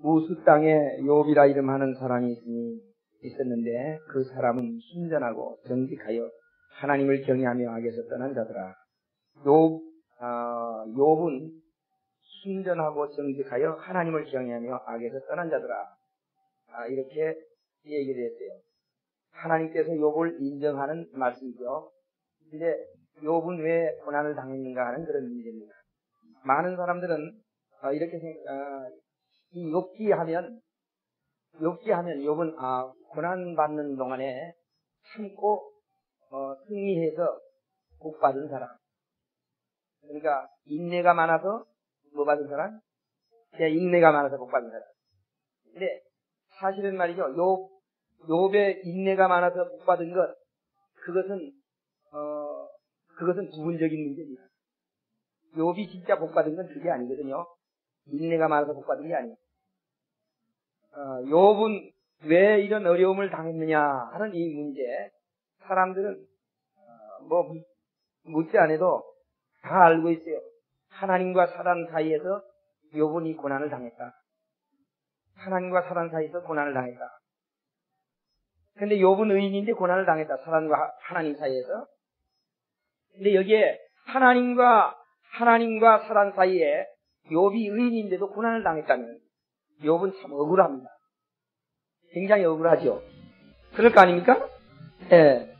우스 땅에 욥이라 이름하는 사람이 있었는데 그 사람은 순전하고 정직하여 하나님을 경외하며 악에서 떠난 자더라. 욥은 순전하고 정직하여 하나님을 경외하며 악에서 떠난 자더라. 이렇게 얘기를 했어요. 하나님께서 욥을 인정하는 말씀이죠. 근데 욥은 왜 고난을 당했는가 하는 그런 문제입니다. 많은 사람들은 이렇게 이 욥기 하면 욥은 고난 받는 동안에 참고 승리해서 복 받은 사람. 그러니까 인내가 많아서 뭐 받은 사람? 인내가 많아서 복 받은 사람. 근데 사실은 말이죠. 욥의 인내가 많아서 복 받은 것, 그것은 부분적인 문제입니다. 욥이 진짜 복 받은 건 그게 아니거든요. 인내가 많아서 복 받은 게 아니에요. 욥은 왜 이런 어려움을 당했느냐 하는 이 문제, 사람들은 묻지 않아도 다 알고 있어요. 하나님과 사단 사이에서 욥은 이 고난을 당했다. 하나님과 사단 사이에서 고난을 당했다. 근데 욥은 의인인데 고난을 당했다. 사단과 하나님 사이에서. 근데 여기에 하나님과 사단 사이에 욥이 의인인데도 고난을 당했다면 욥은 참 억울합니다. 굉장히 억울하죠. 그럴 거 아닙니까? 예.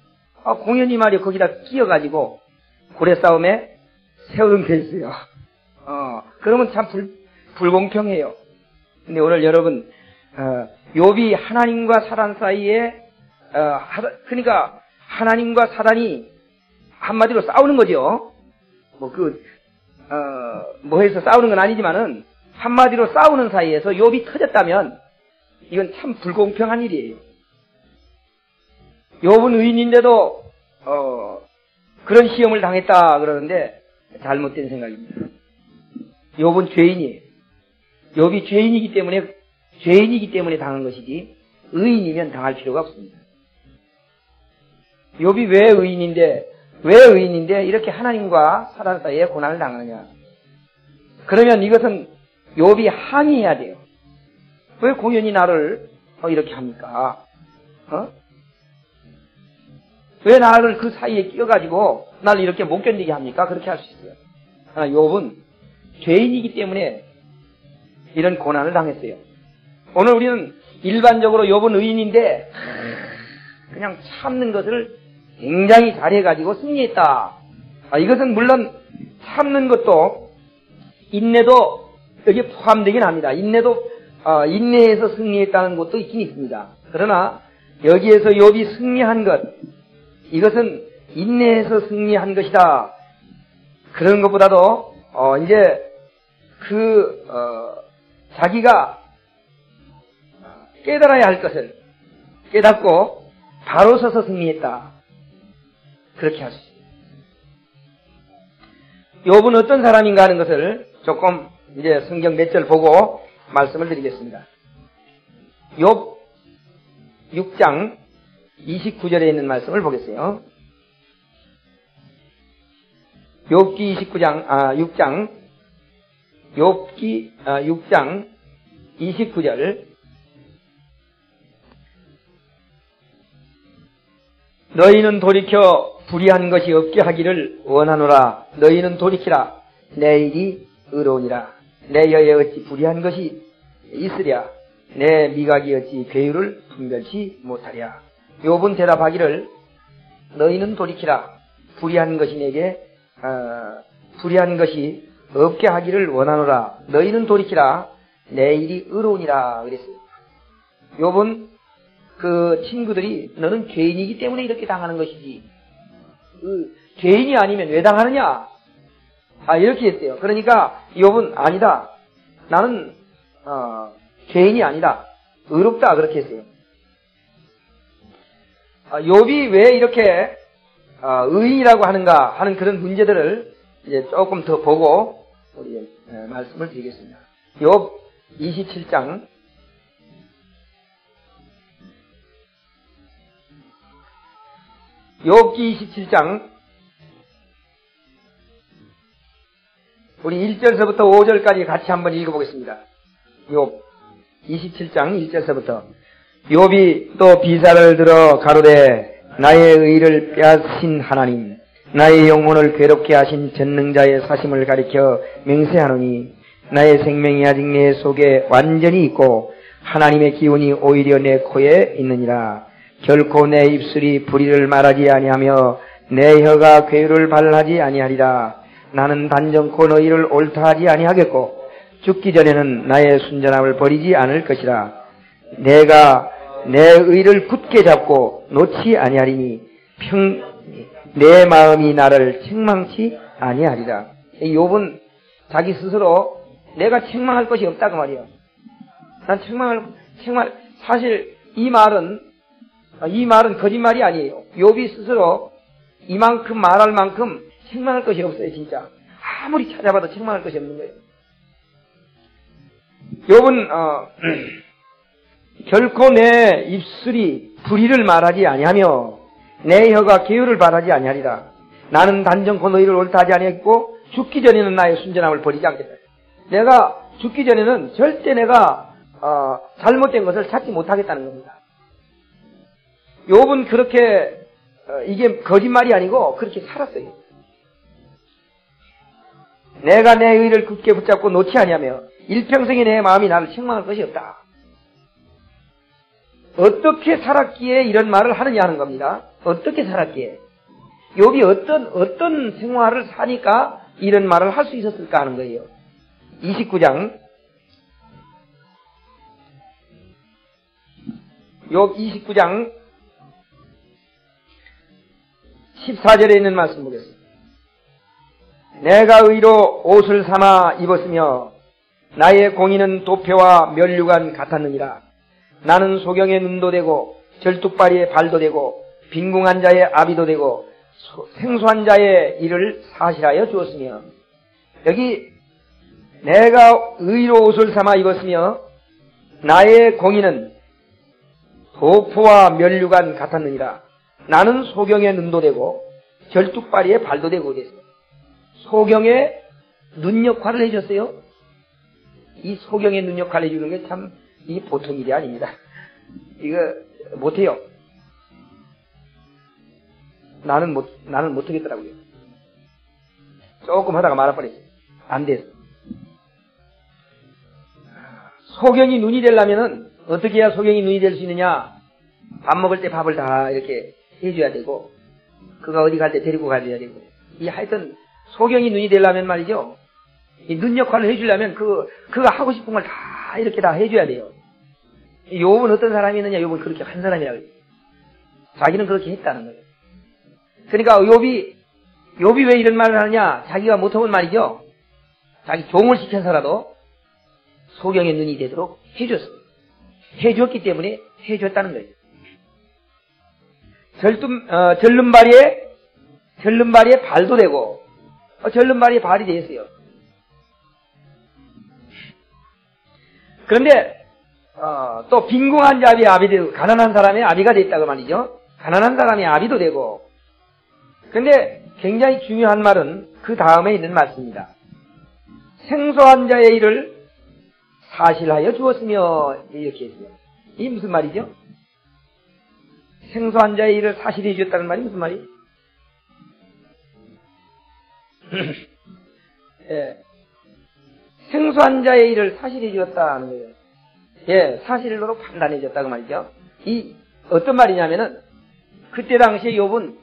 공연히 말이요 거기다 끼어가지고 고래 싸움에 세우는 게 있어요. 그러면 참 불공평해요. 근데 오늘 여러분 욥이 하나님과 사단 사이에 그러니까 하나님과 사단이 한마디로 싸우는 거죠. 해서 싸우는 건 아니지만은 한마디로 싸우는 사이에서 욥이 터졌다면 이건 참 불공평한 일이에요. 욥은 의인인데도 그런 시험을 당했다 그러는데 잘못된 생각입니다. 욥은 죄인이에요. 욥이 죄인이기 때문에 당한 것이지 의인이면 당할 필요가 없습니다. 욥이 왜 의인인데 이렇게 하나님과 사단 사이에 고난을 당하느냐. 그러면 이것은 욥이 항의해야 돼요. 왜 공연히 나를 이렇게 합니까? 왜 나를 그 사이에 끼어가지고 나를 이렇게 못 견디게 합니까? 그렇게 할 수 있어요. 그러나 욥은 죄인이기 때문에 이런 고난을 당했어요. 오늘 우리는 일반적으로 욥은 의인인데 그냥 참는 것을 굉장히 잘해가지고 승리했다. 이것은 물론 참는 것도 인내도 여기에 포함되긴 합니다. 인내에서 승리했다는 것도 있긴 있습니다. 그러나 여기에서 욥이 승리한 것, 이것은 인내에서 승리한 것이다. 그런 것보다도 이제 자기가 깨달아야 할 것을 깨닫고 바로 서서 승리했다. 그렇게 할 수 있습니다. 욥은 어떤 사람인가 하는 것을 조금 이제 성경 몇 절 보고 말씀을 드리겠습니다. 욥 6장 29절에 있는 말씀을 보겠어요. 욥기 6장 29절. 너희는 돌이켜 불의한 것이 없게 하기를 원하노라. 너희는 돌이키라. 내 일이 의로우니라. 내 여에 어찌 불의한 것이 있으랴. 내 미각이 어찌 괴유를 분별치 못하랴. 욥은 대답하기를 너희는 돌이키라. 불의한 것이 없게 하기를 원하노라. 너희는 돌이키라. 내 일이 의로우니라. 그랬어요. 욥은 그 친구들이 너는 죄인이기 때문에 이렇게 당하는 것이지. 죄인이 아니면 왜 당하느냐? 이렇게 했어요. 그러니까 욥은 아니다. 나는 죄인이 아니다. 의롭다. 그렇게 했어요. 욥이 왜 이렇게 의인이라고 하는가 하는 그런 문제들을 이제 조금 더 보고 우리 말씀을 드리겠습니다. 욥 27장 욥기 27장 우리 1절서부터 5절까지 같이 한번 읽어보겠습니다. 욥 27장 1절서부터 욥이 또 비사를 들어 가로되 나의 의를 빼앗으신 하나님 나의 영혼을 괴롭게 하신 전능자의 사심을 가리켜 맹세하노니 나의 생명이 아직 내 속에 완전히 있고 하나님의 기운이 오히려 내 코에 있느니라. 결코 내 입술이 불의를 말하지 아니하며 내 혀가 괴유를 발하지 아니하리라. 나는 단정코 너희를 옳다하지 아니하겠고 죽기 전에는 나의 순전함을 버리지 않을 것이라. 내가 내 의를 굳게 잡고 놓지 아니하리니 내 마음이 나를 책망치 아니하리라. 욥은 자기 스스로 내가 책망할 것이 없다 그 말이에요. 난 사실 이 말은 거짓말이 아니에요. 욥이 스스로 이만큼 말할 만큼 책망할 것이 없어요. 진짜 아무리 찾아봐도 책망할 것이 없는 거예요. 욥은 결코 내 입술이 불의를 말하지 아니하며 내 혀가 계율을 바라지 아니하리라. 나는 단정코 너희를 옳다 하지 아니했고 죽기 전에는 나의 순전함을 버리지 않겠다. 내가 죽기 전에는 절대 내가 잘못된 것을 찾지 못하겠다는 겁니다. 욥은 그렇게 이게 거짓말이 아니고 그렇게 살았어요. 내가 내 의를 굳게 붙잡고 놓지 아니하며 일평생에 내 마음이 나를 책망할 것이 없다. 어떻게 살았기에 이런 말을 하느냐 하는 겁니다. 어떻게 살았기에. 욥이 어떤 생활을 사니까 이런 말을 할 수 있었을까 하는 거예요. 29장 욥 29장 14절에 있는 말씀 보겠습니다. 내가 의로 옷을 삼아 입었으며 나의 공의는 도표와 면류관 같았느니라. 나는 소경의 눈도 되고 절뚝발이의 발도 되고 빈궁한 자의 아비도 되고 생소한 자의 일을 사실하여 주었으며, 여기 내가 의로 옷을 삼아 입었으며 나의 공의는 도포와 면류관 같았느니라. 나는 소경의 눈도 되고 절뚝발이의 발도 되고 그랬어요. 소경의 눈 역할을 해줬어요. 이 소경의 눈 역할을 해주는 게 참 이게 보통 일이 아닙니다. 이거 못해요. 나는 못하겠더라고요. 조금 하다가 말아버렸어요. 안 돼서. 소경이 눈이 되려면은 어떻게 해야 소경이 눈이 될 수 있느냐? 밥 먹을 때 밥을 다 이렇게 해줘야 되고, 그가 어디 갈 때 데리고 가줘야 되고, 하여튼 소경이 눈이 되려면 말이죠. 이 눈 역할을 해주려면 그가 하고 싶은 걸 다 이렇게 다 해줘야 돼요. 욥은 어떤 사람이 있느냐? 욥은 그렇게 한 사람이라고 해요. 자기는 그렇게 했다는 거예요. 그러니까 욥이 왜 이런 말을 하느냐? 자기가 못하면 말이죠. 자기 종을 시켜서라도 소경의 눈이 되도록 해줬어요. 해줬기 때문에 해줬다는 거예요. 절름발이의 발도 되고, 절름발이의 발이 되었어요. 그런데 또 빈궁한 자의 아비 되고, 가난한 사람의 아비가 됐다고 말이죠. 가난한 사람의 아비도 되고. 그런데 굉장히 중요한 말은 그 다음에 있는 말씀입니다. 생소한 자의 일을 사실하여 주었으며, 이렇게 했어요. 이게 무슨 말이죠? 생소한 자의 일을 사실해 주었다는 말이 무슨 말이에요? 예. 생소한 자의 일을 사실해 주었다는 거예요. 예, 사실로 판단해 줬다고 말이죠. 이 어떤 말이냐면은, 그때 당시에 욥은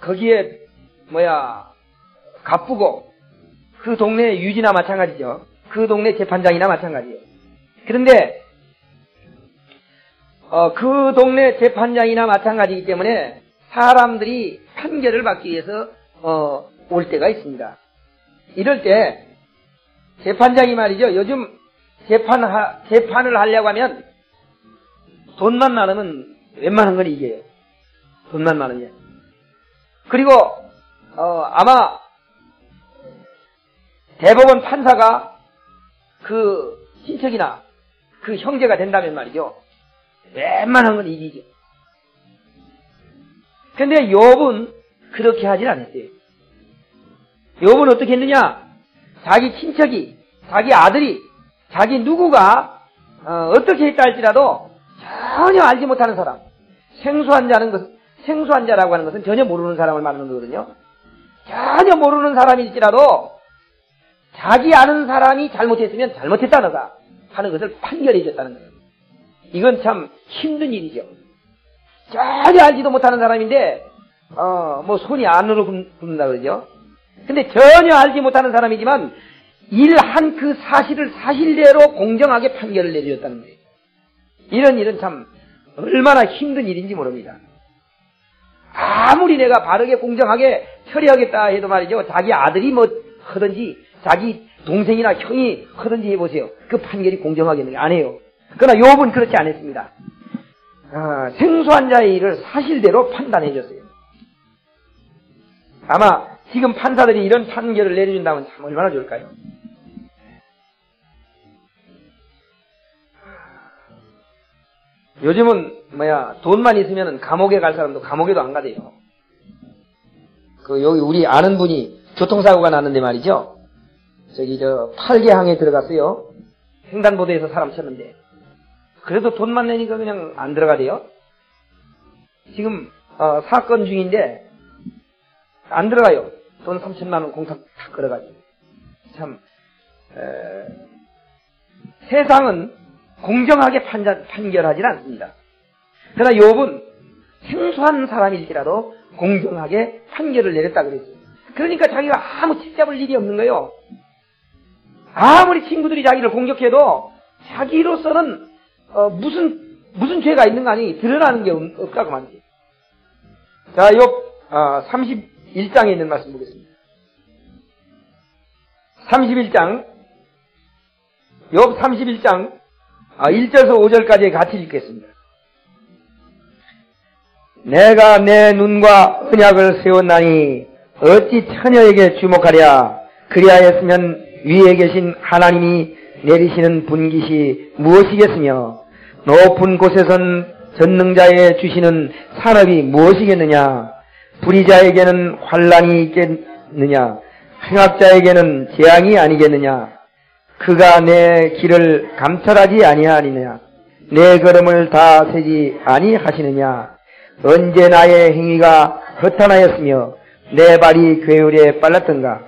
거기에 가쁘고, 그 동네 유지나 마찬가지죠. 그 동네 재판장이나 마찬가지예요. 그런데 그 동네 재판장이나 마찬가지이기 때문에 사람들이 판결을 받기 위해서 올 때가 있습니다. 이럴 때 재판장이 말이죠. 요즘 재판을 하려고 하면 돈만 많으면 웬만한 건 이겨요. 돈만 많으면. 그리고 아마 대법원 판사가 그 친척이나 그 형제가 된다면 말이죠. 웬만한 건 이기죠. 근데 욥은 그렇게 하진 않았어요. 욥은 어떻게 했느냐? 자기 친척이, 자기 아들이, 자기 누구가 어떻게 했다 할지라도 전혀 알지 못하는 사람, 생소한 자라고 하는 것은 전혀 모르는 사람을 말하는 거거든요. 전혀 모르는 사람일지라도 자기 아는 사람이 잘못했으면 잘못했다 너가 하는 것을 판결해 줬다는 거예요. 이건 참 힘든 일이죠. 전혀 알지도 못하는 사람인데 뭐 손이 안으로 굽는다 그러죠. 근데 전혀 알지 못하는 사람이지만 일한 그 사실을 사실대로 공정하게 판결을 내려줬다는 거예요. 이런 일은 참 얼마나 힘든 일인지 모릅니다. 아무리 내가 바르게 공정하게 처리하겠다 해도 말이죠. 자기 아들이 뭐 하든지 자기 동생이나 형이 하든지 해보세요. 그 판결이 공정하겠는가? 안 해요. 그러나 욥은 그렇지 않았습니다. 생소한 자의 일을 사실대로 판단해 줬어요. 아마 지금 판사들이 이런 판결을 내려준다면 참 얼마나 좋을까요? 요즘은 돈만 있으면 감옥에 갈 사람도 감옥에도 안 가대요. 여기 우리 아는 분이 교통사고가 났는데 말이죠. 저기 8개항에 들어갔어요. 횡단보도에서 사람 쳤는데 그래도 돈만 내니까 그냥 안 들어가대요. 지금 사건 중인데 안 들어가요. 돈 3,000만 원 공탁 다 끌어가지고. 참 세상은 공정하게 판결하지 않습니다. 그러나 욥은 생소한 사람일지라도 공정하게 판결을 내렸다 그랬어요. 그러니까 자기가 아무 책잡을 일이 없는 거예요. 아무리 친구들이 자기를 공격해도 자기로서는 무슨 죄가 있는 거 아니 드러나는 게 없다고 말이지. 자, 욥 31장에 있는 말씀 보겠습니다. 31장 욥 31장 1절에서 5절까지 같이 읽겠습니다. 내가 내 눈과 언약을 세웠나니 어찌 처녀에게 주목하랴. 그리하였으면 위에 계신 하나님이 내리시는 분깃이 무엇이겠으며 높은 곳에선 전능자의 주시는 산업이 무엇이겠느냐. 불의자에게는 환난이 있겠느냐. 행악자에게는 재앙이 아니겠느냐. 그가 내 길을 감찰하지 아니하느냐. 내 걸음을 다 세지 아니하시느냐. 언제 나의 행위가 허탄하였으며 내 발이 괴울에 빨랐던가.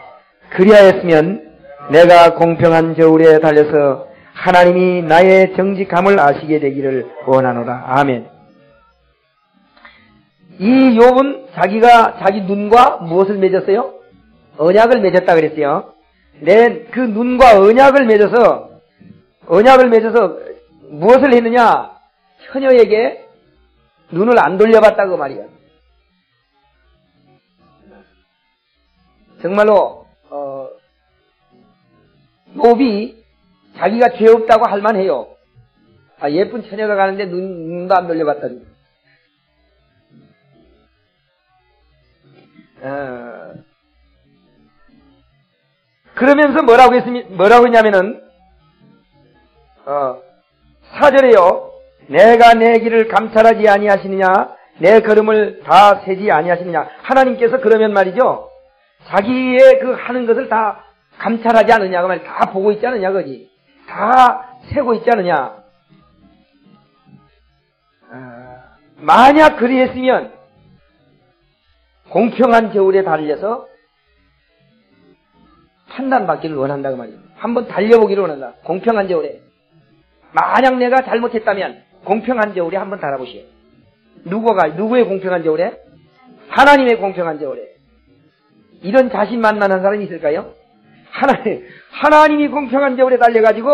그리하였으면 내가 공평한 저울에 달려서 하나님이 나의 정직함을 아시게 되기를 원하노라. 아멘. 이 욥은 자기가 자기 눈과 무엇을 맺었어요? 언약을 맺었다 그랬어요. 내 그 눈과 언약을 맺어서 무엇을 했느냐? 처녀에게 눈을 안 돌려봤다고 말이야. 정말로 욥이 자기가 죄 없다고 할 만해요. 예쁜 처녀가 가는데 눈도 안 돌려봤다니. 그러면서 뭐라고 했냐면은 4절에요. 내가 내 길을 감찰하지 아니하시느냐. 내 걸음을 다 세지 아니하시느냐. 하나님께서 그러면 말이죠. 자기의 그 하는 것을 다 감찰하지 않느냐. 그 말 다 보고 있지 않느냐. 그지? 다 세고 있지 않느냐. 만약 그리했으면 공평한 저울에 달려서 판단받기를 원한다 그 말이에요. 한번 달려보기를 원한다. 공평한 저울에. 만약 내가 잘못했다면 공평한 저울에 한번 달아보시오. 누구의 공평한 저울에? 하나님의 공평한 저울에. 이런 자신만만한 사람이 있을까요? 하나님이 공평한 저울에 달려가지고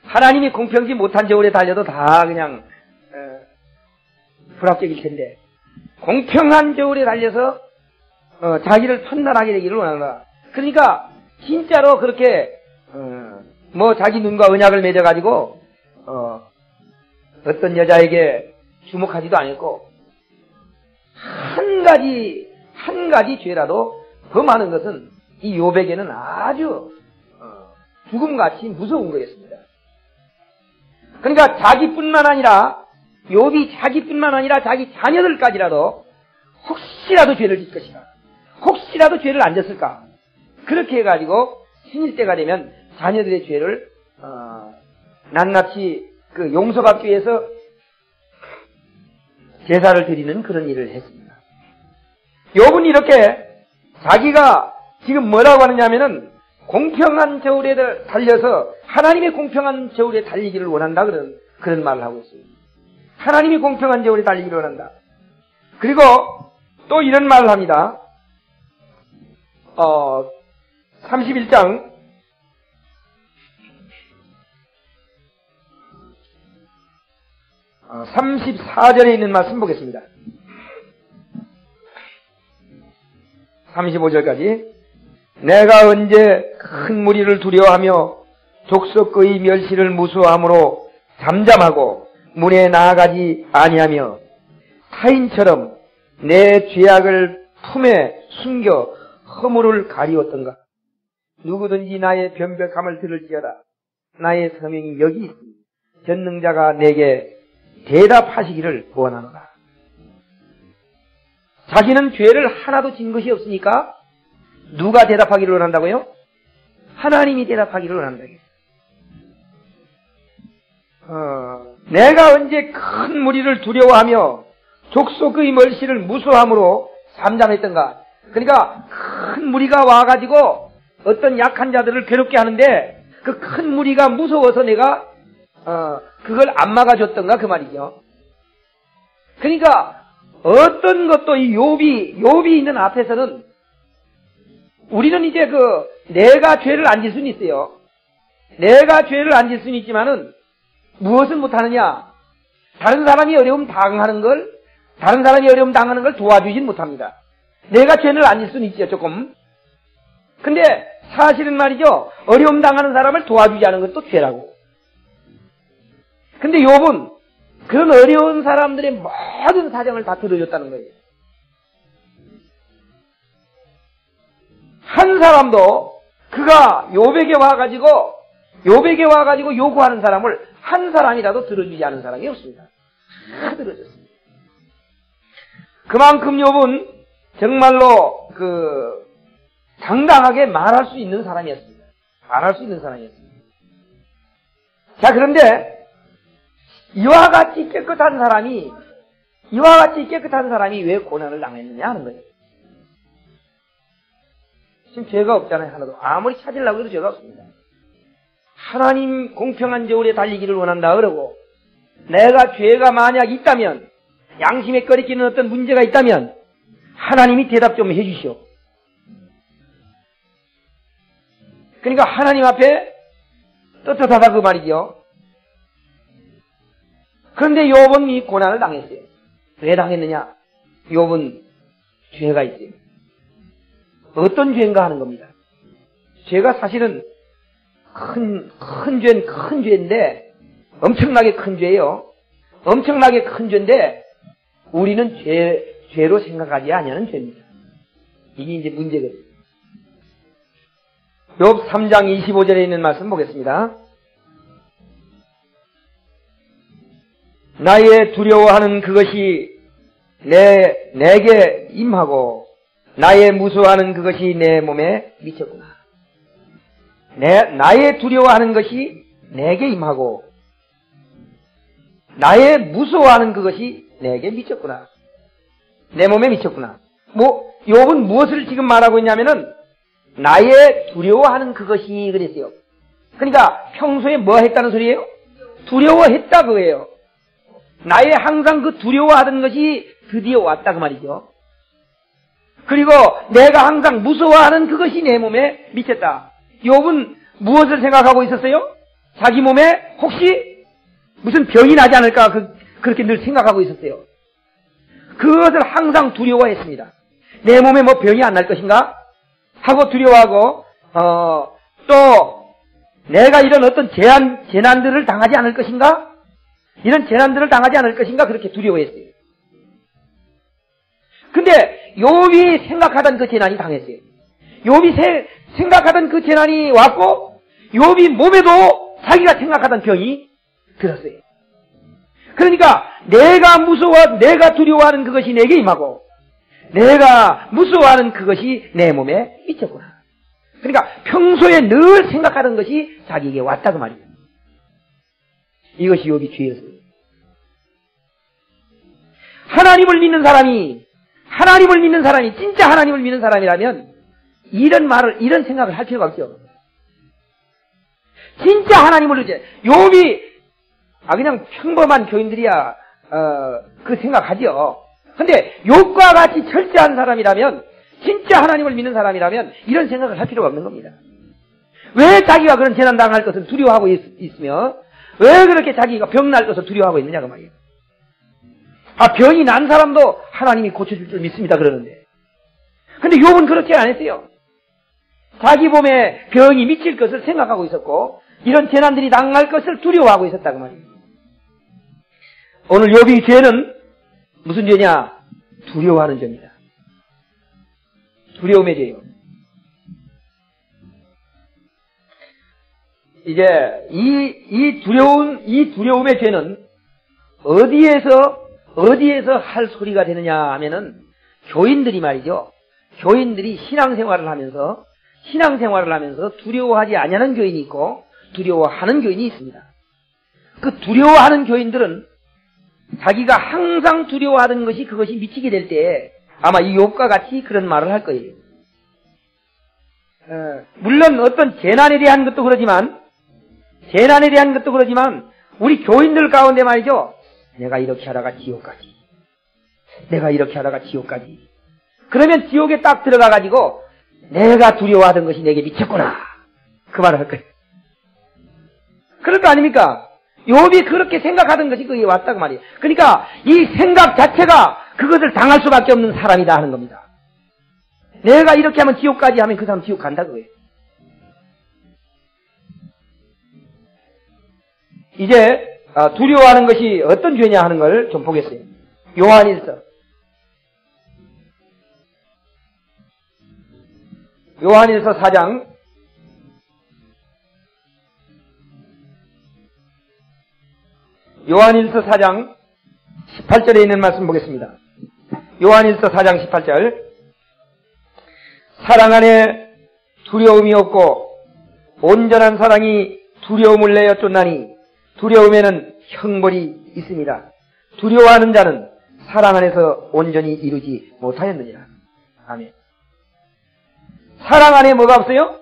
하나님이 공평지 못한 저울에 달려도 다 그냥 불합격일 텐데 공평한 저울에 달려서 자기를 판단하게 되기를 원한다. 그러니까 진짜로 그렇게 자기 눈과 언약을 맺어가지고 어떤 여자에게 주목하지도 않았고 한 가지 죄라도 더 많은 것은 이 욥에게는 아주 죽음같이 무서운 거였습니다. 그러니까 욥이 자기뿐만 아니라 자기 자녀들까지라도 혹시라도 죄를 짓 것이다. 혹시라도 죄를 안 졌을까. 그렇게 해가지고 생일 때가 되면 자녀들의 죄를 낱낱이 그 용서받기 위해서 제사를 드리는 그런 일을 했습니다. 욥은 이렇게 자기가 지금 뭐라고 하느냐면은 공평한 저울에 달려서 하나님의 공평한 저울에 달리기를 원한다 그런 말을 하고 있어요. 하나님이 공평한 저울에 달리기를 원한다. 그리고 또 이런 말을 합니다. 31장 34절에 있는 말씀 보겠습니다. 35절까지 내가 언제 큰 무리를 두려워하며 족속의 멸시를 무수함으로 잠잠하고 문에 나아가지 아니하며 타인처럼 내 죄악을 품에 숨겨 허물을 가리웠던가. 누구든지 나의 변벽함을 들을지어다. 나의 서명이 여기 있으니 전능자가 내게 대답하시기를 원하노라. 자기는 죄를 하나도 진 것이 없으니까 누가 대답하기를 원한다고요? 하나님이 대답하기를 원한다. 내가 언제 큰 무리를 두려워하며 족속의 멀시를 무수함으로 잠잠했던가. 그러니까 큰 무리가 와가지고 어떤 약한 자들을 괴롭게 하는데 그 큰 무리가 무서워서 내가 그걸 안 막아줬던가 그 말이죠. 그러니까 어떤 것도 이 욥이 있는 앞에서는 우리는 이제 내가 죄를 안 질 수는 있어요. 내가 죄를 안 질 수는 있지만은 무엇을 못하느냐? 다른 사람이 어려움 당하는 걸 도와주진 못합니다. 내가 죄를 안 질 수는 있죠, 조금. 근데 사실은 말이죠, 어려움 당하는 사람을 도와주지 않은 것도 죄라고. 근데 욥은 그런 어려운 사람들의 모든 사정을 다 들어줬다는 거예요. 한 사람도 그가 욥에게 와가지고 요구하는 사람을 한 사람이라도 들어주지 않은 사람이 없습니다. 다 들어줬습니다. 그만큼 욥은 정말로 당당하게 말할 수 있는 사람이었습니다. 자, 그런데 이와 같이 깨끗한 사람이 왜 고난을 당했느냐 하는 거예요. 지금 죄가 없잖아요, 하나도. 아무리 찾으려고 해도 죄가 없습니다. 하나님 공평한 저울에 달리기를 원한다 그러고, 내가 죄가 만약 있다면, 양심에 꺼리끼는 어떤 문제가 있다면 하나님이 대답 좀 해주시오. 그러니까 하나님 앞에 떳떳하다 그 말이죠. 그런데 욥은 이 고난을 당했어요. 왜 당했느냐? 욥은 죄가 있어요. 어떤 죄인가 하는 겁니다. 죄가 사실은 큰 죄인데, 엄청나게 큰 죄예요. 엄청나게 큰 죄인데 우리는 죄로 생각하지 아니하는 죄입니다. 이게 이제 문제거든요. 욥 3장 25절에 있는 말씀 보겠습니다. 나의 두려워하는 그것이 내게 임하고 나의 무서워하는 그것이 내 몸에 미쳤구나. 나의 두려워하는 것이 내게 임하고 나의 무서워하는 그것이 내게 미쳤구나. 내 몸에 미쳤구나. 욥은 무엇을 지금 말하고 있냐면은 나의 두려워하는 그것이 그랬어요. 그러니까 평소에 뭐 했다는 소리예요? 두려워했다 그거예요. 나의 항상 그 두려워하던 것이 드디어 왔다 그 말이죠. 그리고 내가 항상 무서워하는 그것이 내 몸에 미쳤다. 욥은 무엇을 생각하고 있었어요? 자기 몸에 혹시 무슨 병이 나지 않을까 그렇게 늘 생각하고 있었어요. 그것을 항상 두려워했습니다. 내 몸에 뭐 병이 안 날 것인가? 하고 두려워하고 또 내가 이런 어떤 재난들을 당하지 않을 것인가? 이런 재난들을 당하지 않을 것인가? 그렇게 두려워했어요. 근데 욥이 생각하던 그 재난이 당했어요. 욥이 생각하던 그 재난이 왔고 욥이 몸에도 자기가 생각하던 병이 들었어요. 그러니까 내가 두려워하는 그것이 내게 임하고 내가 무서워하는 그것이 내 몸에 미쳤구나. 그러니까 평소에 늘 생각하던 것이 자기에게 왔다 그 말이에요. 이것이 욥이 죄였어요. 하나님을 믿는 사람이 진짜 하나님을 믿는 사람이라면 이런 생각을 할 필요가 없죠. 진짜 하나님을 이제 욥이 그냥 평범한 교인들이야 그 생각하죠. 근데 욥과 같이 철저한 사람이라면, 진짜 하나님을 믿는 사람이라면 이런 생각을 할 필요가 없는 겁니다. 왜 자기가 그런 재난 당할 것을 두려워하고 있으며 왜 그렇게 자기가 병날 것을 두려워하고 있느냐 그 말이에요. 병이 난 사람도 하나님이 고쳐줄 줄 믿습니다 그러는데, 근데 욥은 그렇게 안 했어요. 자기 몸에 병이 미칠 것을 생각하고 있었고 이런 재난들이 당할 것을 두려워하고 있었다 그 말이에요. 오늘 욥의 죄는 무슨 죄냐? 두려워하는 죄입니다. 두려움의 죄예요. 이제 이 두려움의 죄는 어디에서 할 소리가 되느냐 하면은 교인들이 말이죠. 교인들이 신앙생활을 하면서 두려워하지 아니하는 교인이 있고 두려워하는 교인이 있습니다. 그 두려워하는 교인들은 자기가 항상 두려워하던 것이 그것이 미치게 될 때 아마 이 욥과 같이 그런 말을 할 거예요. 물론 어떤 재난에 대한 것도 그러지만 우리 교인들 가운데 말이죠. 내가 이렇게 하다가 지옥까지. 그러면 지옥에 딱 들어가가지고 내가 두려워하던 것이 내게 미쳤구나. 그 말을 할 거예요. 그럴 거 아닙니까? 욥이 그렇게 생각하던 것이 그게 왔다고 말이에요. 그러니까 이 생각 자체가 그것을 당할 수밖에 없는 사람이다 하는 겁니다. 내가 이렇게 하면 지옥까지 하면 그 사람 지옥 간다 그거예요. 이제 두려워하는 것이 어떤 죄냐 하는 걸 좀 보겠어요. 요한일서 4장 18절에 있는 말씀 보겠습니다. 요한일서 4장 18절. 사랑 안에 두려움이 없고 온전한 사랑이 두려움을 내어 쫓나니 두려움에는 형벌이 있습니다. 두려워하는 자는 사랑 안에서 온전히 이루지 못하였느니라. 아멘. 사랑 안에 뭐가 없어요?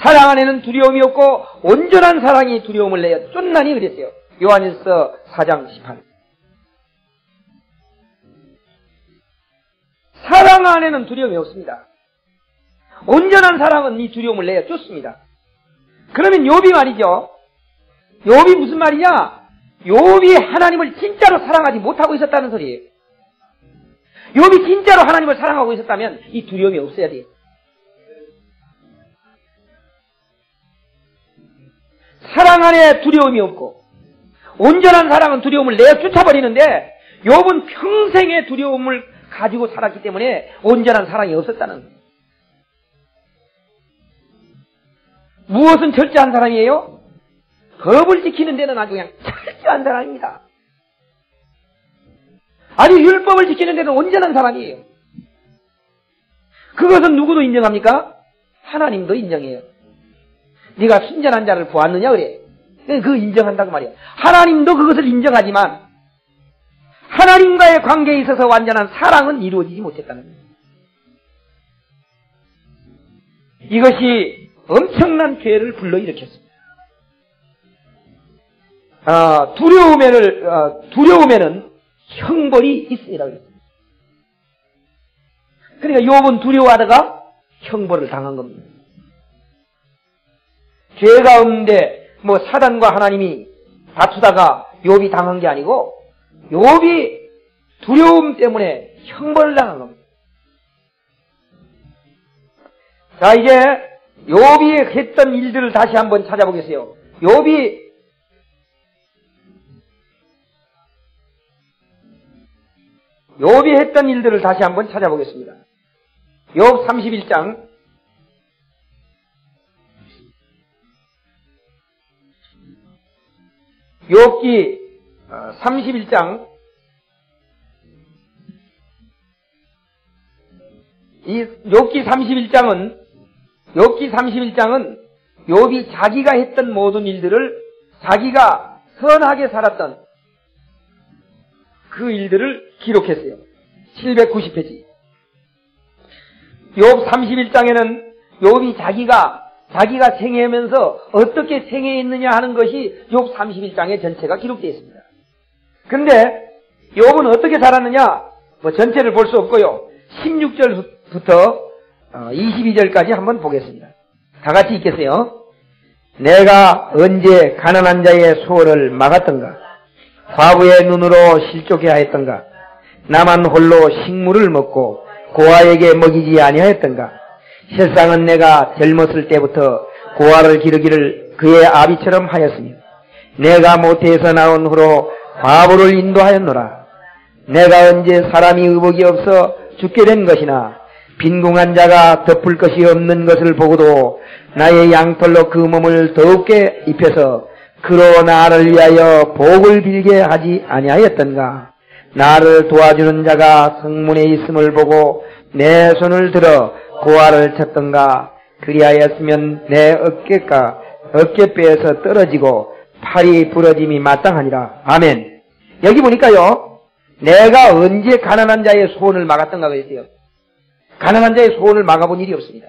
사랑 안에는 두려움이 없고 온전한 사랑이 두려움을 내어 쫓나니 그랬어요. 요한일서 4장 18. 사랑 안에는 두려움이 없습니다. 온전한 사랑은 이 두려움을 내어 쫓습니다. 그러면 욥이 말이죠. 욥이 무슨 말이냐? 욥이 하나님을 진짜로 사랑하지 못하고 있었다는 소리예요. 욥이 진짜로 하나님을 사랑하고 있었다면 이 두려움이 없어야 돼요. 사랑 안에 두려움이 없고 온전한 사랑은 두려움을 내어 쫓아버리는데 욥은 평생의 두려움을 가지고 살았기 때문에 온전한 사랑이 없었다는 거예요. 무엇은 철저한 사람이에요? 법을 지키는 데는 아주 그냥 철저한 사람입니다. 아니 율법을 지키는 데는 온전한 사람이에요. 그것은 누구도 인정합니까? 하나님도 인정해요. 네가 순전한 자를 보았느냐 그래. 그 인정한다고 말이야. 하나님도 그것을 인정하지만 하나님과의 관계에 있어서 완전한 사랑은 이루어지지 못했다는 거예요. 이것이 엄청난 죄를 불러일으켰습니다. 두려움에는 형벌이 있습니다. 그러니까 욥은 두려워하다가 형벌을 당한 겁니다. 죄 가운데 사단과 하나님이 다투다가 욥이 당한 게 아니고 욥이 두려움 때문에 형벌을 당한 겁니다. 자, 이제 욥이 했던 일들을 다시 한번 찾아보겠어요. 욥이 했던 일들을 다시 한번 찾아보겠습니다. 욥 31장 욥기 31장 이 욥기 31장은 욥기 31장은 욥이 자기가 했던 모든 일들을 자기가 선하게 살았던 그 일들을 기록했어요. 790페이지. 욥 31장에는 욥이 자기가 생애하면서 어떻게 생애했느냐 하는 것이 욥 31장의 전체가 기록되어 있습니다. 그런데 욥은 어떻게 살았느냐? 전체를 볼 수 없고요. 16절부터 22절까지 한번 보겠습니다. 다 같이 읽겠어요. 내가 언제 가난한 자의 소원을 막았던가? 과부의 눈으로 실족해 하였던가? 나만 홀로 식물을 먹고 고아에게 먹이지 아니하였던가? 실상은 내가 젊었을 때부터 고아를 기르기를 그의 아비처럼 하였으며 내가 모태에서 나온 후로 과부를 인도하였노라. 내가 언제 사람이 의복이 없어 죽게 된 것이나 빈궁한 자가 덮을 것이 없는 것을 보고도 나의 양털로 그 몸을 더욱게 입혀서 그로 나를 위하여 복을 빌게 하지 아니하였던가? 나를 도와주는 자가 성문에 있음을 보고 내 손을 들어 고아를 쳤던가? 그리하였으면 내 어깨뼈에서 떨어지고 팔이 부러짐이 마땅하니라. 아멘. 여기 보니까요, 내가 언제 가난한 자의 소원을 막았던가 그랬어요. 가난한 자의 소원을 막아본 일이 없습니다.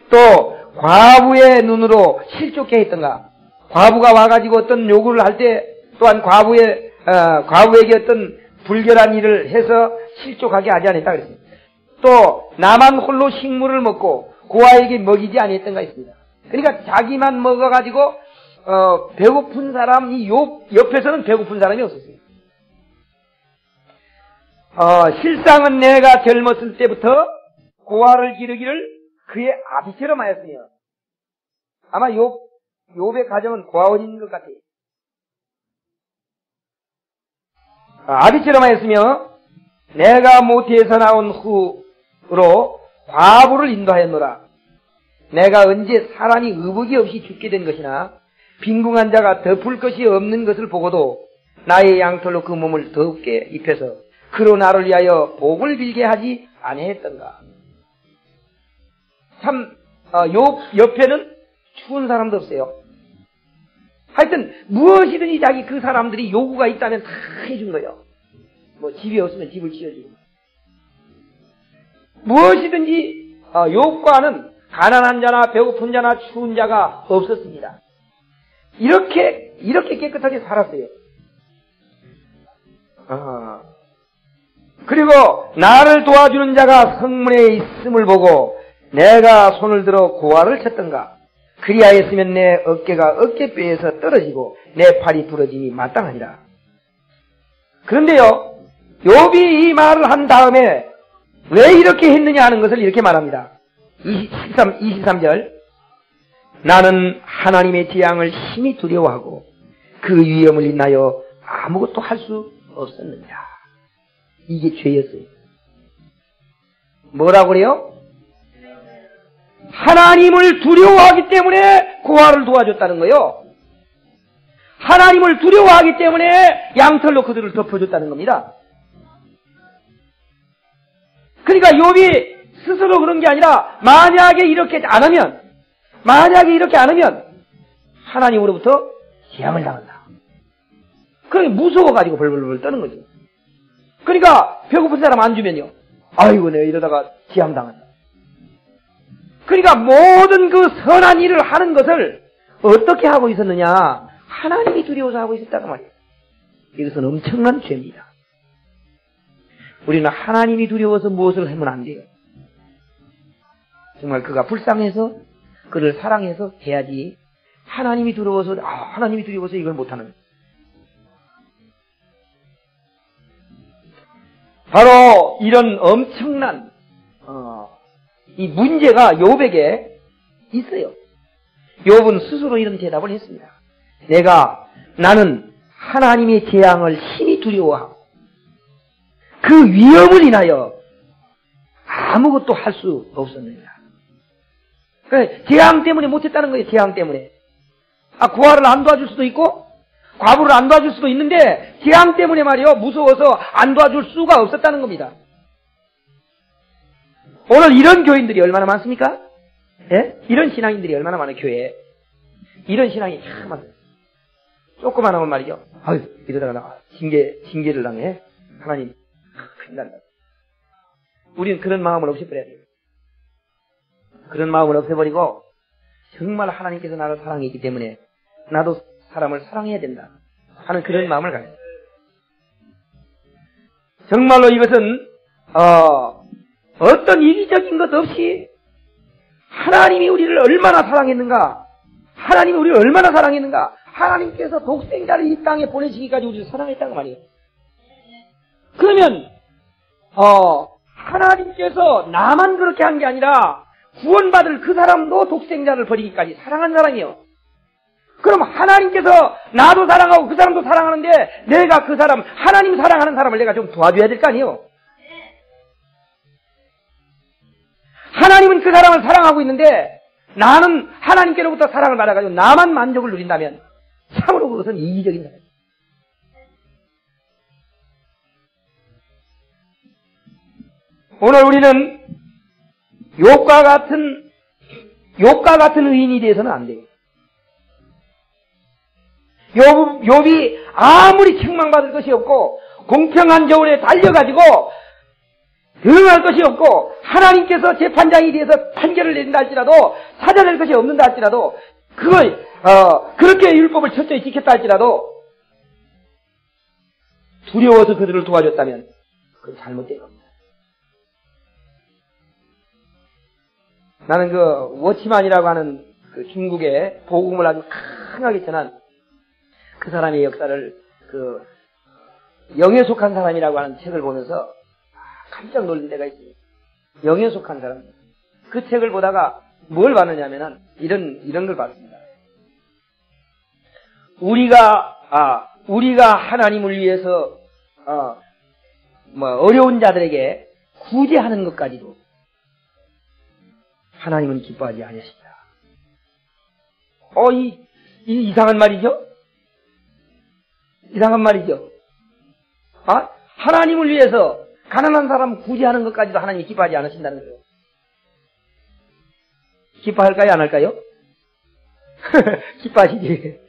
또 과부의 눈으로 실족해 했던가? 과부가 와가지고 어떤 요구를 할 때 또한 과부에게 어떤 불결한 일을 해서 실족하게 하지 않았다 그랬어요. 또 나만 홀로 식물을 먹고 고아에게 먹이지 아니했던가 했습니다. 그러니까 자기만 먹어가지고 배고픈 사람이 옆에서는 배고픈 사람이 없었어요. 실상은 내가 젊었을 때부터 고아를 기르기를 그의 아비처럼 하였으며, 아마 욥의 가정은 고아원인 것 같아요. 아비처럼 하였으며 내가 모태에서 나온 후로 과부를 인도하였노라. 내가 언제 사람이 의복이 없이 죽게 된 것이나 빈궁한 자가 덮을 것이 없는 것을 보고도 나의 양털로 그 몸을 더욱게 입혀서 그로 나를 위하여 복을 빌게 하지 아니했던가. 참 욥 옆에는 추운 사람도 없어요. 하여튼 무엇이든지 자기 그 사람들이 요구가 있다면 다 해준 거예요. 집이 없으면 집을 지어주고, 무엇이든지 욥과는 가난한 자나 배고픈 자나 추운 자가 없었습니다. 이렇게 깨끗하게 살았어요. 그리고 나를 도와주는 자가 성문에 있음을 보고 내가 손을 들어 고아를 쳤던가? 그리하였으면 내 어깨가 어깨뼈에서 떨어지고 내 팔이 부러짐이 마땅하니라. 그런데요, 욥이 이 말을 한 다음에 왜 이렇게 했느냐 하는 것을 이렇게 말합니다. 23절. 나는 하나님의 재앙을 심히 두려워하고 그 위험을 인하여 아무것도 할 수 없었느냐. 이게 죄였어요. 뭐라고 그래요? 하나님을 두려워하기 때문에 고아를 도와줬다는 거예요. 하나님을 두려워하기 때문에 양털로 그들을 덮어줬다는 겁니다. 그러니까 욥이 스스로 그런 게 아니라 만약에 이렇게 안 하면 하나님으로부터 재앙을 당한다. 그러니 무서워가지고 벌벌벌 떠는 거죠. 그러니까 배고픈 사람 안 주면요, 아이고 내가 이러다가 재앙 당한다. 그러니까 모든 그 선한 일을 하는 것을 어떻게 하고 있었느냐? 하나님이 두려워서 하고 있었다고 말이에요. 이것은 엄청난 죄입니다. 우리는 하나님이 두려워서 무엇을 하면 안 돼요. 정말 그가 불쌍해서 그를 사랑해서 해야지, 하나님이 두려워서 이걸 못하는 거예요. 바로 이런 엄청난 이 문제가 욥에게 있어요. 욥은 스스로 이런 대답을 했습니다. 나는 하나님의 재앙을 심히 두려워하고 그 위험을 인하여 아무것도 할 수 없었느니라. 그러니까 재앙 때문에 못했다는 거예요. 재앙 때문에. 고아를 안 도와줄 수도 있고 과부를 안 도와줄 수도 있는데 재앙 때문에 말이요, 무서워서 안 도와줄 수가 없었다는 겁니다. 오늘 이런 교인들이 얼마나 많습니까? 예? 이런 신앙인들이 얼마나 많아요, 교회에. 이런 신앙이 참 많아요. 조그만 하면 말이죠. 아유, 이러다가 나 징계를 당해. 하나님, 큰일 난다. 우리는 그런 마음을 없애버려야 돼요. 그런 마음을 없애버리고, 정말 하나님께서 나를 사랑했기 때문에, 나도 사람을 사랑해야 된다. 하는 그런 마음을 가져요. 정말로 이것은, 어떤 이기적인 것 없이, 하나님이 우리를 얼마나 사랑했는가, 하나님이 우리를 얼마나 사랑했는가, 하나님께서 독생자를 이 땅에 보내시기까지 우리를 사랑했다는 말이에요. 그러면 하나님께서 나만 그렇게 한 게 아니라 구원받을 그 사람도 독생자를 버리기까지 사랑한 사람이에요. 그럼 하나님께서 나도 사랑하고 그 사람도 사랑하는데 내가 그 사람, 하나님 사랑하는 사람을 내가 좀 도와줘야 될 거 아니에요. 하나님은 그 사람을 사랑하고 있는데 나는 하나님께로부터 사랑을 받아가지고 나만 만족을 누린다면 참으로 그것은 이기적인 사람이에요. 오늘 우리는 욥과 같은 의인이 되어서는 안 돼요. 욥이 아무리 책망받을 것이 없고 공평한 저울에 달려가지고 대응할 것이 없고 하나님께서 재판장이 되어서 판결을 내린다 할지라도 사자될 것이 없는다 할지라도 그걸 그렇게 율법을 철저히 지켰다 할지라도 두려워서 그들을 도와줬다면 그건 잘못된 겁니다. 나는 그 워치만이라고 하는 그 중국의 복음을 아주 강하게 전한 그 사람의 역사를 그 영에 속한 사람이라고 하는 책을 보면서 깜짝 놀란 데가 있어요. 영에 속한 사람. 그 책을 보다가 뭘 봤느냐면은 이런 걸 봤습니다. 우리가 하나님을 위해서 어려운 자들에게 구제하는 것까지도 하나님은 기뻐하지 아니하신다. 이상한 말이죠? 이상한 말이죠? 하나님을 위해서 가난한 사람 구제하는 것까지도 하나님이 기뻐하지 않으신다는 거예요. 기뻐할까요? 안 할까요? 기뻐하시지.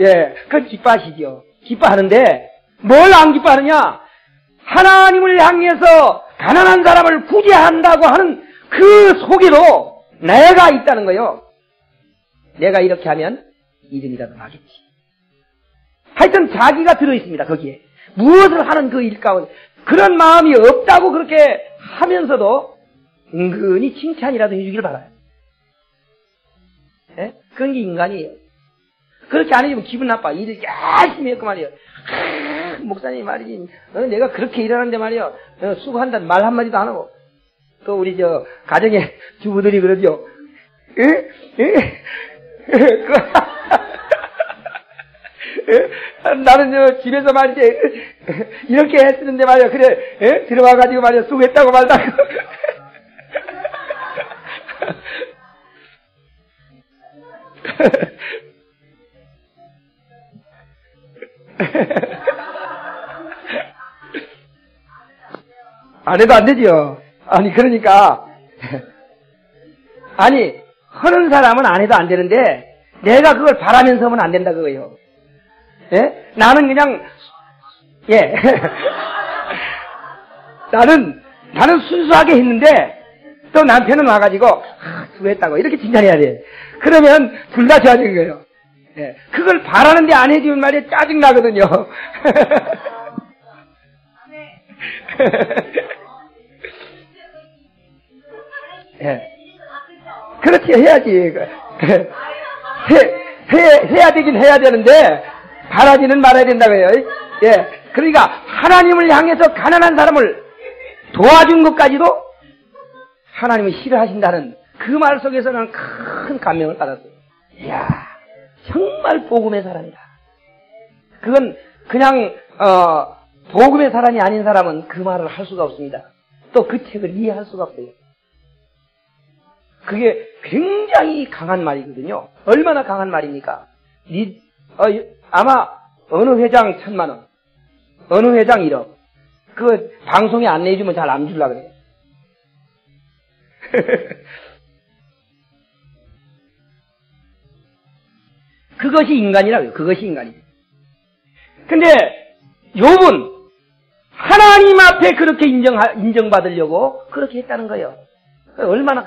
예, 그건 기뻐하시죠. 기뻐하는데 뭘 안 기뻐하느냐? 하나님을 향해서 가난한 사람을 구제한다고 하는 그 속에도 내가 있다는 거예요. 내가 이렇게 하면 이름이라도 나겠지. 하여튼 자기가 들어있습니다. 거기에. 무엇을 하는 그 일 가운데 그런 마음이 없다고 그렇게 하면서도 은근히 칭찬이라도 해주길 바라요. 예? 그런 게 인간이에요. 그렇게 안 해주면 기분 나빠. 일을 열심히 했고 말이에요. 목사님 말이지. 내가 그렇게 일하는데 말이에요. 수고한다는 말 한마디도 안 하고. 또 우리 가정의 주부들이 그러죠. 나는 집에서 말이지 이렇게 했는데 말이야. 그래 들어와가지고 말이야 수고했다고 말다고. 안 해도 안 되지요. 아니 그러니까 하는 사람은 안 해도 안 되는데 내가 그걸 바라면서 하면 안 된다 그거예요. 예? 나는 그냥 나는 순수하게 했는데 또 남편은 와가지고 수고했다고 이렇게 칭찬해야 돼. 그러면 둘 다 좋아지는 거예요. 예. 그걸 바라는데 안 해주면 말이야 짜증 나거든요. 예. 그렇지 해야지. 해야 되긴 해야 되는데 바라지는 말아야 된다고요. 예. 그러니까 하나님을 향해서 가난한 사람을 도와준 것까지도 하나님이 싫어하신다는 그 말 속에서는 큰 감명을 받았어요. 이야, 정말 복음의 사람이다. 그건 그냥 복음의 사람이 아닌 사람은 그 말을 할 수가 없습니다. 또 그 책을 이해할 수가 없어요. 그게 굉장히 강한 말이거든요. 얼마나 강한 말입니까? 아마 어느 회장 1000만원, 어느 회장 1억. 그 방송에 안 내주면 잘 안 주려고 그래요. 그것이 인간이라고요. 그것이 인간이. 근데 욥은 하나님 앞에 그렇게 인정받으려고 그렇게 했다는 거예요. 얼마나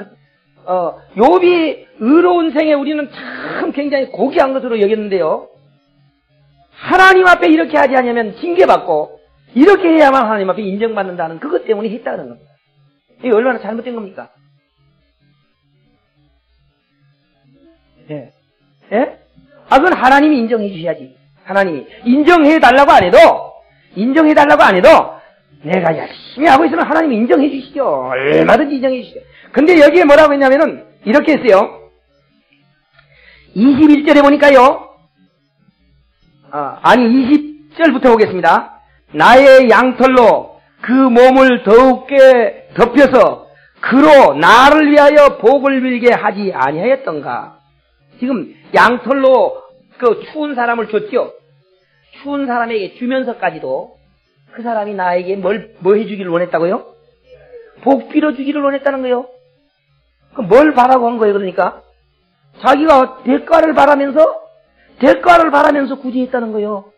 욥이 의로운 생에 우리는 참 굉장히 고귀한 것으로 여겼는데요. 하나님 앞에 이렇게 하지 않으면 징계받고 이렇게 해야만 하나님 앞에 인정받는다는 그것 때문에 했다는 겁니다. 이게 얼마나 잘못된 겁니까? 예. 예? 그건 하나님이 인정해 주셔야지. 하나님이 인정해달라고 안 해도 내가 열심히 하고 있으면 하나님이 인정해 주시죠. 얼마든지 인정해 주시죠. 근데 여기에 뭐라고 했냐면은 이렇게 했어요. 21절에 보니까요. 20절부터 보겠습니다. 나의 양털로 그 몸을 더욱게 덮여서 그로 나를 위하여 복을 빌게 하지 아니하였던가. 지금 양털로 그 추운 사람을 줬죠. 추운 사람에게 주면서까지도 그 사람이 나에게 뭐 해주기를 원했다고요? 복 빌어주기를 원했다는 거예요. 그럼 뭘 바라고 한 거예요, 그러니까? 자기가 대가를 바라면서 굳이 했다는 거예요.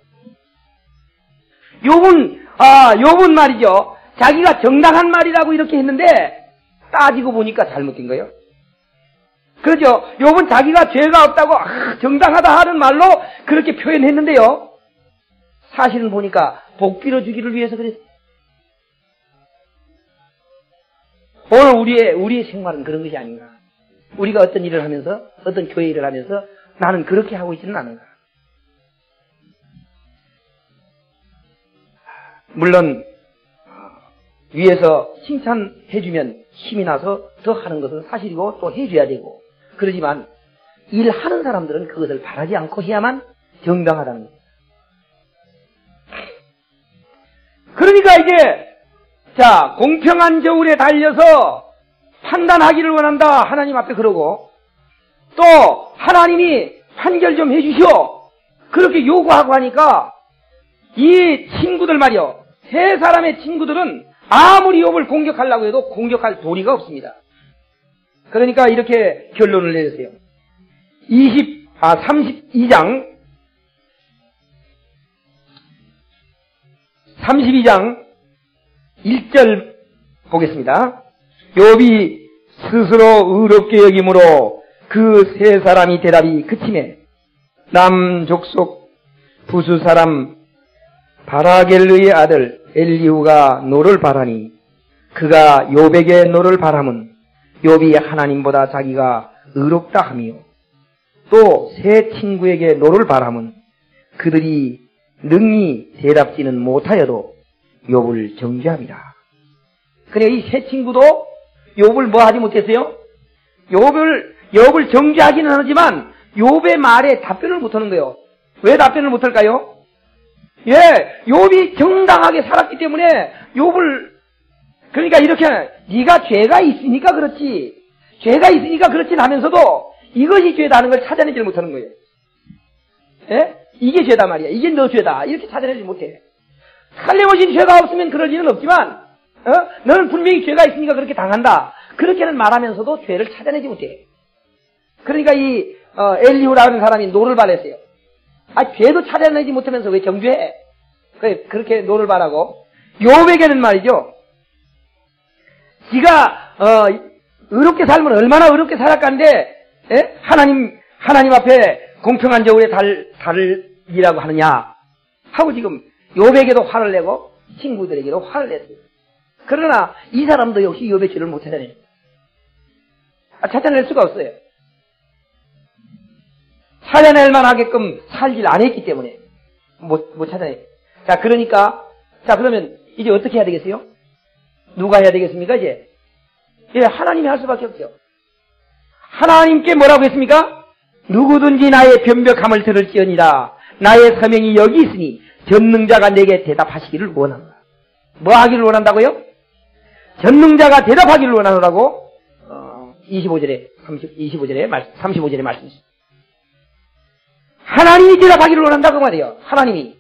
욥은 말이죠. 자기가 정당한 말이라고 이렇게 했는데, 따지고 보니까 잘못된 거예요. 그렇죠. 욥은 자기가 죄가 없다고, 정당하다 하는 말로 그렇게 표현했는데요. 사실은 보니까 복 빌어주기를 위해서 그랬어요. 오늘 우리의 생활은 그런 것이 아닌가. 우리가 어떤 일을 하면서, 어떤 교회 일을 하면서 나는 그렇게 하고 있지는 않은가. 물론 위에서 칭찬해주면 힘이 나서 더 하는 것은 사실이고 또 해줘야 되고 그러지만 일하는 사람들은 그것을 바라지 않고 해야만 정당하다는 겁니다. 그러니까 이게 공평한 저울에 달려서 판단하기를 원한다. 하나님 앞에 그러고 또 하나님이 판결 좀 해주시오. 그렇게 요구하고 하니까 이 친구들 말이요. 세 사람의 친구들은 아무리 욥을 공격하려고 해도 공격할 도리가 없습니다. 그러니까 이렇게 결론을 내렸어요. 32장 1절 보겠습니다. 욥이 스스로 의롭게 여김으로 그 세 사람이 대답이 그치매 남 족속 부수 사람 바라겔르의 아들 엘리후가 노를 바라니 그가 욥에게 노를 바람은 욥이 하나님보다 자기가 의롭다 하며 또 세 친구에게 노를 바람은 그들이 능히 대답지는 못하여도 욥을 정죄함이라. 그래 이 세 친구도 욥을 뭐 하지 못했어요? 욥을 정죄하기는 하지만 욥의 말에 답변을 못하는 거예요. 왜 답변을 못할까요? 욥이 정당하게 살았기 때문에 욥을 그러니까 이렇게 네가 죄가 있으니까 그렇지 하면서도 이것이 죄다는 걸 찾아내지 못하는 거예요. 이게 죄다 말이야. 이게 너 죄다. 이렇게 찾아내지 못해. 칼레모신 죄가 없으면 그럴 일은 없지만 너는 분명히 죄가 있으니까 그렇게 당한다. 그렇게는 말하면서도 죄를 찾아내지 못해. 그러니까 이 엘리후라는 사람이 노를 바랬어요. 죄도 찾아내지 못하면서 왜 정죄해? 그렇게 노를 바라고 욥에게는 말이죠. 지가 의롭게 살면 얼마나 의롭게 살았간데 하나님 앞에 공평한 저울에 달이라고 하느냐 하고 지금 욥에게도 화를 내고 친구들에게도 화를 냈어요. 그러나 이 사람도 역시 욥의 죄를 못 찾아냅니다. 찾아낼 수가 없어요. 찾아낼 만하게끔 살질 안 했기 때문에 못 찾아내. 그러면 이제 어떻게 해야 되겠어요? 누가 해야 되겠습니까? 이제 하나님이 할 수밖에 없죠. 하나님께 뭐라고 했습니까? 누구든지 나의 변벽함을 들을지언이라 나의 사명이 여기 있으니 전능자가 내게 대답하시기를 원한다. 뭐 하기를 원한다고요? 전능자가 대답하기를 원하노라고 35절에 말씀이십니다. 하나님이 대답하기를 원한다고 말이에요. 하나님이.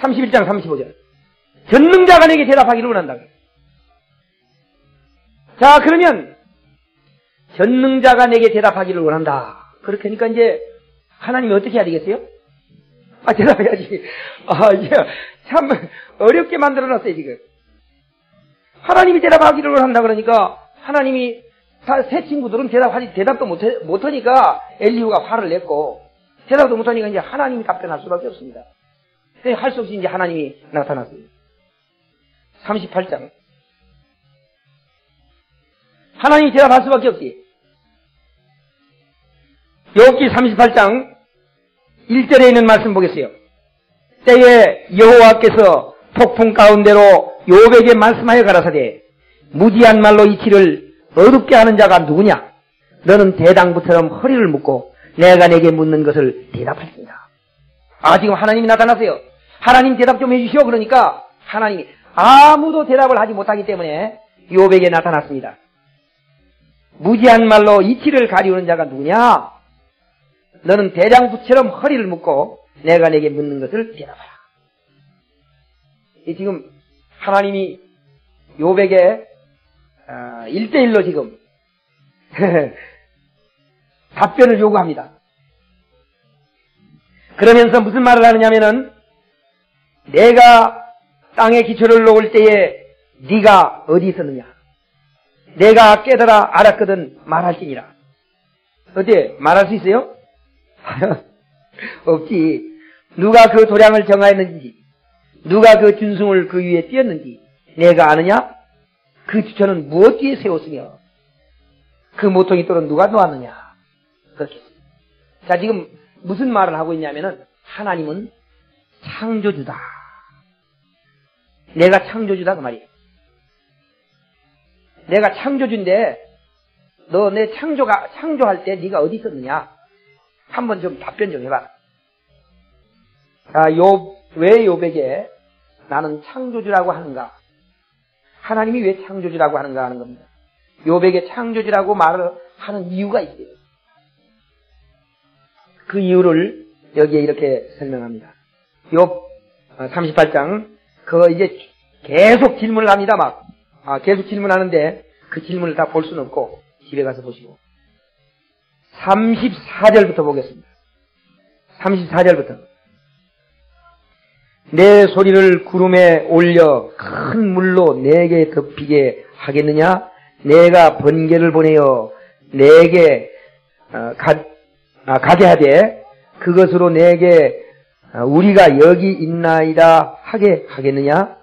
31장 35절. 전능자가 내게 대답하기를 원한다. 자, 그러면 전능자가 내게 대답하기를 원한다. 그렇게 하니까 이제 하나님이 어떻게 해야 되겠어요? 대답해야지. 이게 참 어렵게 만들어놨어요, 지금. 하나님이 대답하기를 원한다 그러니까 하나님이 새 친구들은 대답도 못하니까 엘리후가 화를 냈고 대답도 못하니까 이제 하나님이 답변할 수밖에 없습니다. 할 수 없이 이제 하나님이 나타났어요. 38장. 하나님이 대답할 수밖에 없지. 욥기 38장 1절에 있는 말씀 보겠어요. 때에 여호와께서 폭풍 가운데로 욥에게 말씀하여 가라사대 무지한 말로 이치를 어둡게 하는 자가 누구냐? 너는 대당부처럼 허리를 묶고 내가 내게 묻는 것을 대답할지니라. 지금 하나님이 나타났어요. 하나님 대답 좀 해주시오. 그러니까 하나님이 아무도 대답을 하지 못하기 때문에 욥에게 나타났습니다. 무지한 말로 이치를 가리우는 자가 누구냐? 너는 대장부처럼 허리를 묶고 내가 내게 묻는 것을 대답하라. 지금 하나님이 욥에게 1대1로 지금 답변을 요구합니다. 그러면서 무슨 말을 하느냐면은 내가 땅에 기초를 놓을 때에 네가 어디 있었느냐? 내가 깨달아 알았거든 말할지니라. 어때? 말할 수 있어요? 없지. 누가 그 도량을 정하였는지, 누가 그 준승을 그 위에 띄었는지 내가 아느냐? 그 주처는 무엇 뒤에 세웠으며 그 모퉁이 돌은 누가 놓았느냐? 그렇게. 자, 지금 무슨 말을 하고 있냐면은 하나님은 창조주다. 내가 창조주다 그 말이에요. 내가 창조주인데 너 내 창조할 때 네가 어디 있었느냐? 한번 좀 답변 좀 해봐. 자, 왜 욥에게 나는 창조주라고 하는가? 하나님이 왜 창조주라고 하는가 하는 겁니다. 욥에게 창조주라고 말을 하는 이유가 있어요. 그 이유를 여기에 이렇게 설명합니다. 욥 38장 그거 이제 계속 질문을 합니다. 계속 질문하는데 그 질문을 다 볼 수는 없고 집에 가서 보시고 34절부터 보겠습니다. 34절부터 내 소리를 구름에 올려 큰 물로 내게 덮이게 하겠느냐? 내가 번개를 보내어 내게 가게 하되 그것으로 내게 우리가 여기 있나이다 하게 하겠느냐?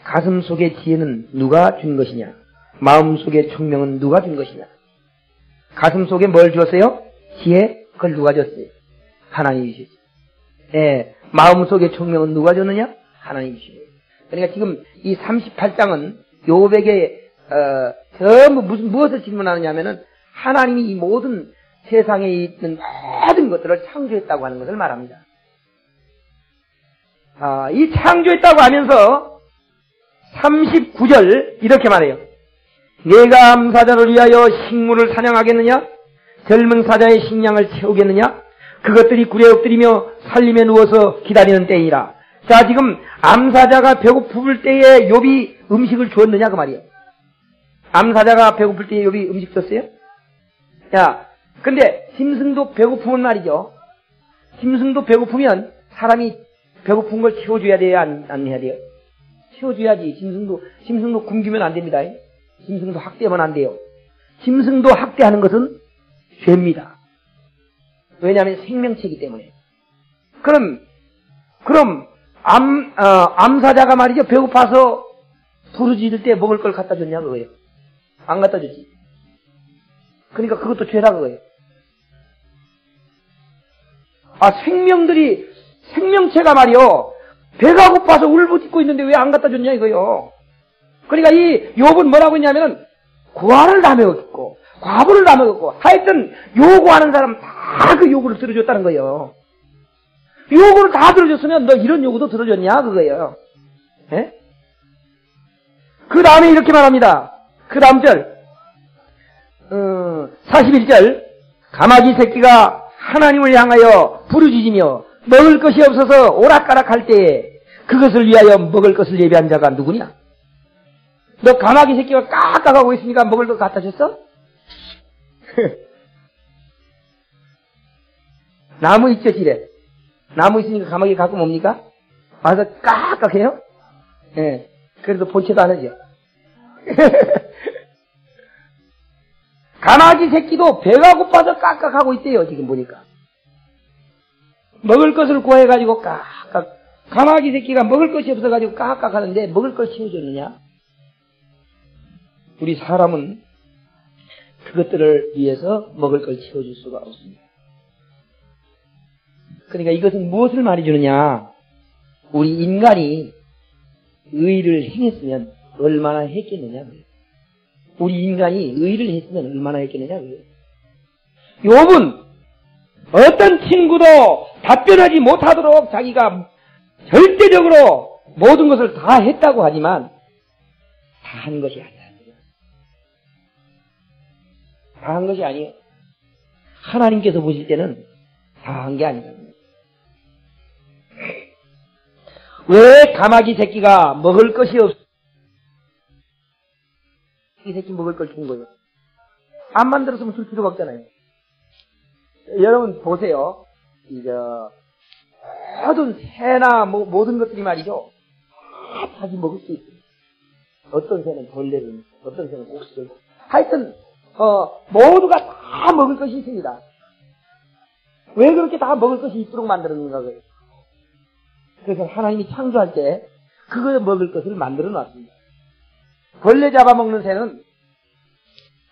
가슴 속의 지혜는 누가 준 것이냐? 마음 속의 총명은 누가 준 것이냐? 가슴 속에 뭘 주었어요? 지혜? 그걸 누가 줬어요? 하나님이 주셨지. 마음 속의 총명은 누가 줬느냐? 하나님이 주셨어요. 그러니까 지금 이 38장은 욥에게 전부 무엇을 질문하느냐면은 하나님이 이 모든 세상에 있는 모든 것들을 창조했다고 하는 것을 말합니다. 이 창조했다고 하면서 39절 이렇게 말해요. 내가 암사자를 위하여 식물을 사냥하겠느냐? 젊은 사자의 식량을 채우겠느냐? 그것들이 굴에 엎드리며 살림에 누워서 기다리는 때이라. 자, 지금 암사자가 배고플 때에 욥이 음식을 주었느냐 그 말이에요. 암사자가 배고플 때에 욥이 음식 줬어요? 야, 근데 짐승도 배고프면 말이죠. 짐승도 배고프면 사람이 배고픈 걸 채워줘야 돼요? 안 해야 돼요? 채워줘야지. 짐승도 굶기면 안 됩니다. 짐승도 학대하면 안 돼요. 짐승도 학대하는 것은 죄입니다. 왜냐하면 생명체이기 때문에. 그럼 암사자가 말이죠. 배고파서 부르짖을 때 먹을 걸 갖다 줬냐 그거예요. 안 갖다 줬지. 그러니까 그것도 죄다 그거예요. 생명체가 말이요. 배가 고파서 울부짖고 있는데 왜 안 갖다 줬냐 이거요. 그러니까 이 욥은 뭐라고 했냐면은 구하를 다 먹었고 과부를 다 먹었고 하여튼 요구하는 사람 다 그 요구를 들어줬다는 거예요. 요구를 다 들어줬으면 너 이런 요구도 들어줬냐 그거예요. 예? 그 다음에 이렇게 말합니다. 그 다음 절 41절 가마귀 새끼가 하나님을 향하여 부르짖으며 먹을 것이 없어서 오락가락할 때에 그것을 위하여 먹을 것을 예비한 자가 누구냐? 너 가마귀 새끼가 깍깍하고 있으니까 먹을 것 갖다 줬어? 나무 있죠, 지뢰. 나무 있으니까 가마귀 갖고 뭡니까? 와서 깍깍해요? 예. 그래도 본체도 안 하죠. 가마귀 새끼도 배가 고파서 깍깍하고 있대요, 지금 보니까. 먹을 것을 구해가지고 깍깍. 가마귀 새끼가 먹을 것이 없어가지고 깍깍 하는데 먹을 걸 채워줬느냐? 우리 사람은 그것들을 위해서 먹을 걸 채워줄 수가 없습니다. 그러니까 이것은 무엇을 말해주느냐? 우리 인간이 의를 행했으면 얼마나 했겠느냐? 우리 인간이 의를 했으면 얼마나 했겠느냐? 욥은 어떤 친구도 답변하지 못하도록 자기가 절대적으로 모든 것을 다 했다고 하지만 다 한 것이 아니야. 다 한 것이 아니에요. 하나님께서 보실 때는 다 한 게 아니다. 왜 가마귀 새끼가 먹을 것이 없어? 이 새끼 먹을 걸 준 거예요. 안 만들었으면 줄 필요가 없잖아요. 여러분 보세요. 모든 새나 모든 것들이 말이죠. 다 자기 먹을 수 있어요. 어떤 새는 벌레를, 어떤 새는 옥수를. 하여튼 모두가 다 먹을 것이 있습니다. 왜 그렇게 다 먹을 것이 있도록 만들었는가 그래요. 그래서 하나님이 창조할 때 그거 먹을 것을 만들어 놨습니다. 벌레 잡아먹는 새는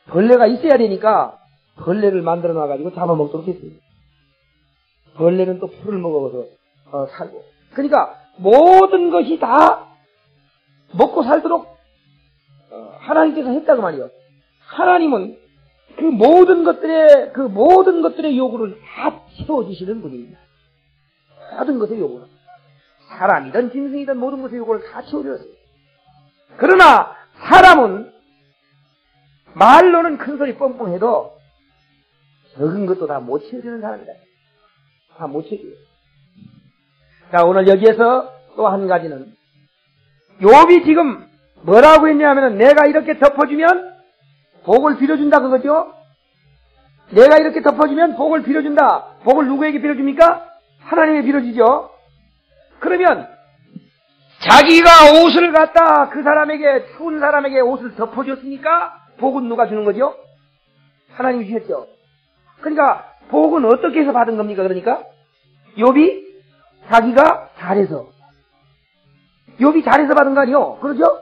벌레가 있어야 되니까 벌레를 만들어 놔가지고 잡아먹도록 했어요. 벌레는 또 풀을 먹어서 살고. 그러니까 모든 것이 다 먹고 살도록 하나님께서 했다고 말이요. 하나님은 그 모든 것들의 요구를 다 채워주시는 분입니다. 모든 것의 요구를. 사람이든 짐승이든 모든 것의 요구를 다 채워주셨어요. 그러나 사람은 말로는 큰 소리 뻥뻥 해도 적은 것도 다 못 채워주는 사람이다. 다 못 채워줘요. 자, 오늘 여기에서 또 한 가지는 욥이 지금 뭐라고 했냐면은 내가 이렇게 덮어주면 복을 빌어준다 그거죠? 내가 이렇게 덮어주면 복을 빌어준다. 복을 누구에게 빌어줍니까? 하나님에게 빌어주죠. 그러면 자기가 옷을 갖다 그 사람에게, 추운 사람에게 옷을 덮어줬으니까 복은 누가 주는 거죠? 하나님이 주셨죠. 그러니까 복은 어떻게 해서 받은 겁니까? 그러니까 욥이 자기가 잘해서 받은 거 아니요? 그러죠?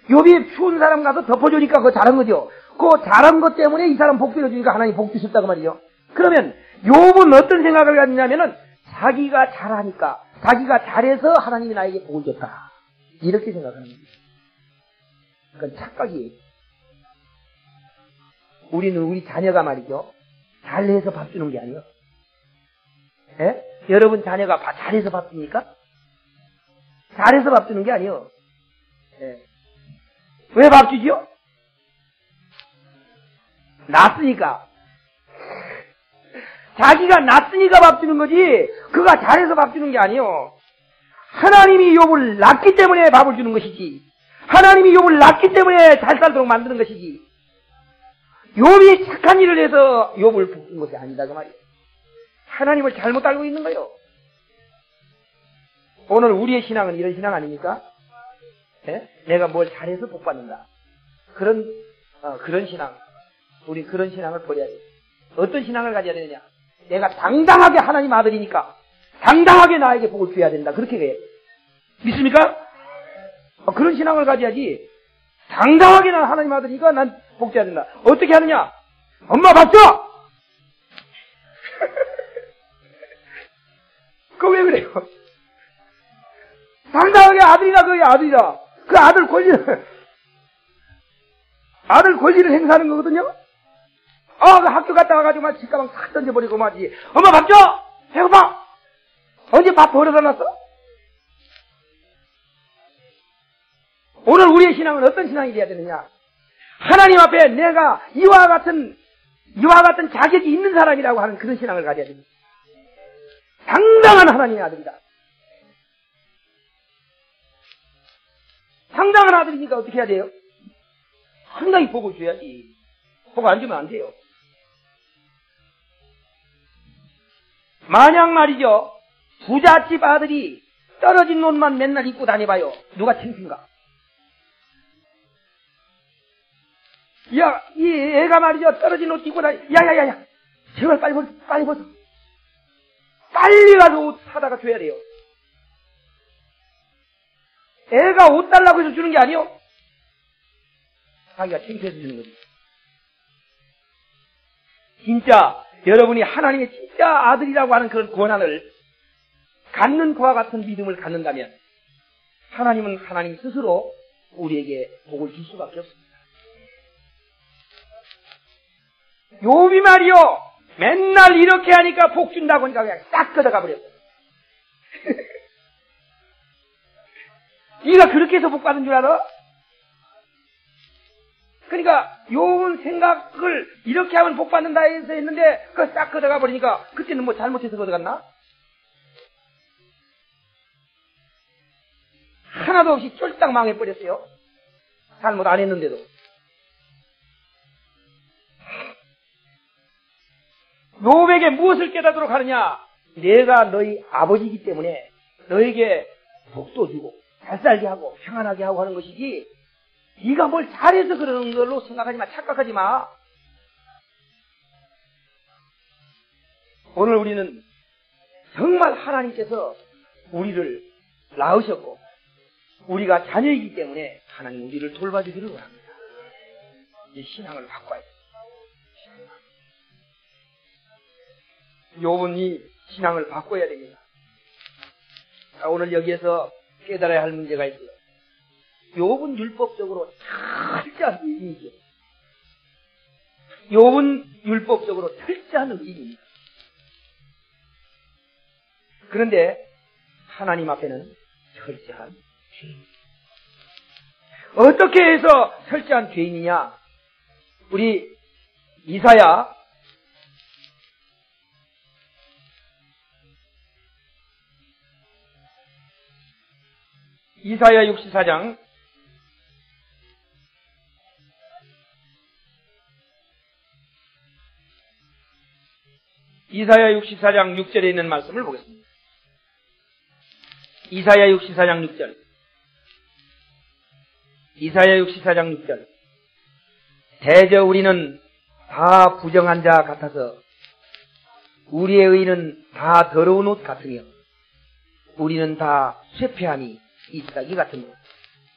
욥이 추운 사람 가서 덮어주니까 그거 잘한 거죠. 그 잘한 것 때문에 이 사람 복 빌어주니까 하나님 복 주셨다고 말이죠. 그러면 욥은 어떤 생각을 갖느냐면은 자기가 잘하니까, 자기가 잘해서 하나님이 나에게 복을 줬다. 이렇게 생각하는 겁니다. 그건 착각이에요. 우리는 우리 자녀가 말이죠. 잘해서 밥 주는 게 아니에요. 예? 여러분 자녀가 잘해서 밥 줍니까? 잘해서 밥 주는 게 아니에요. 예. 왜 밥 주지요? 낫으니까. 자기가 낫으니까 밥 주는 거지, 그가 잘해서 밥 주는 게 아니에요. 하나님이 욥을 낳기 때문에 밥을 주는 것이지, 하나님이 욥을 낳기 때문에 잘 살도록 만드는 것이지, 욥이 착한 일을 해서 욥을 볶은 것이 아니다 그 말이에요. 하나님을 잘못 알고 있는 거예요. 오늘 우리의 신앙은 이런 신앙 아닙니까? 예? 내가 뭘 잘해서 복받는다. 그런 신앙. 우리 그런 신앙을 버려야 돼요. 어떤 신앙을 가져야 되느냐? 내가 당당하게 하나님 아들이니까 당당하게 나에게 복을 줘야 된다. 그렇게 해. 믿습니까? 그런 신앙을 가져야지. 당당하게 난 하나님 아들이니까 난 복 줘야 된다. 어떻게 하느냐? 엄마 밥 줘! 그거 왜 그래요? 당당하게 아들이다, 그게 아들이다. 그 아들 권리를 행사하는 거거든요? 그 학교 갔다 와가지고 막 집가방 싹 던져버리고 말이지. 엄마 밥 줘! 배고파! 언제 밥 버려다 놨어? 오늘 우리의 신앙은 어떤 신앙이 돼야 되느냐? 하나님 앞에 내가 이와 같은 자격이 있는 사람이라고 하는 그런 신앙을 가져야 됩니다. 당당한 하나님의 아들이다. 당당한 아들이니까 어떻게 해야 돼요? 상당히 복을 줘야지. 복 안 주면 안 돼요. 만약 말이죠, 부잣집 아들이 떨어진 옷만 맨날 입고 다녀봐요. 누가 창피인가? 야, 이 애가 말이죠, 떨어진 옷 입고 다니, 야야야야, 제발 빨리 벗어, 빨리 벗어. 빨리 가서 옷 사다가 줘야 돼요. 애가 옷 달라고 해서 주는 게 아니요. 자기가 창피해서 주는 거지. 진짜 여러분이 하나님의 진짜 아들이라고 하는 그런 권한을 갖는 그와 같은 믿음을 갖는다면 하나님은 하나님 스스로 우리에게 복을 줄 수밖에 없습니다. 욥이 말이요, 맨날 이렇게 하니까 복 준다고 하니까 그냥 싹 걷어가 버렸어. 네가 그렇게 해서 복 받은 줄 알아? 그러니까 욥은 생각을 이렇게 하면 복 받는다 해서 했는데 그거 싹 걷어가 버리니까 그때는 뭐 잘못해서 걷어갔나? 하나도 없이 쫄딱 망해버렸어요. 잘못 안 했는데도. 욥에게 무엇을 깨닫도록 하느냐? 내가 너희 아버지이기 때문에 너에게 복도 주고 잘 살게 하고 평안하게 하고 하는 것이지, 네가 뭘 잘해서 그러는 걸로 생각하지 마. 착각하지 마. 오늘 우리는 정말 하나님께서 우리를 낳으셨고 우리가 자녀이기 때문에 하나님 우리를 돌봐주기를 원합니다. 이 신앙을 바꿔야 돼요. 욥은 이 신앙을 바꿔야 됩니다. 오늘 여기에서 깨달아야 할 문제가 있어요. 욥은 율법적으로 철저한 의인이죠. 욥은 율법적으로 철저한 의인입니다. 그런데 하나님 앞에는 철저한 죄인. 어떻게 해서 철저한 죄인이냐? 우리 이사야 64장 6절에 있는 말씀을 보겠습니다. 이사야 64장 6절. 이사야 64장 6절. 대저 우리는 다 부정한 자 같아서 우리의 의는 다 더러운 옷 같으며 우리는 다 쇠폐하니 잎사귀 같으며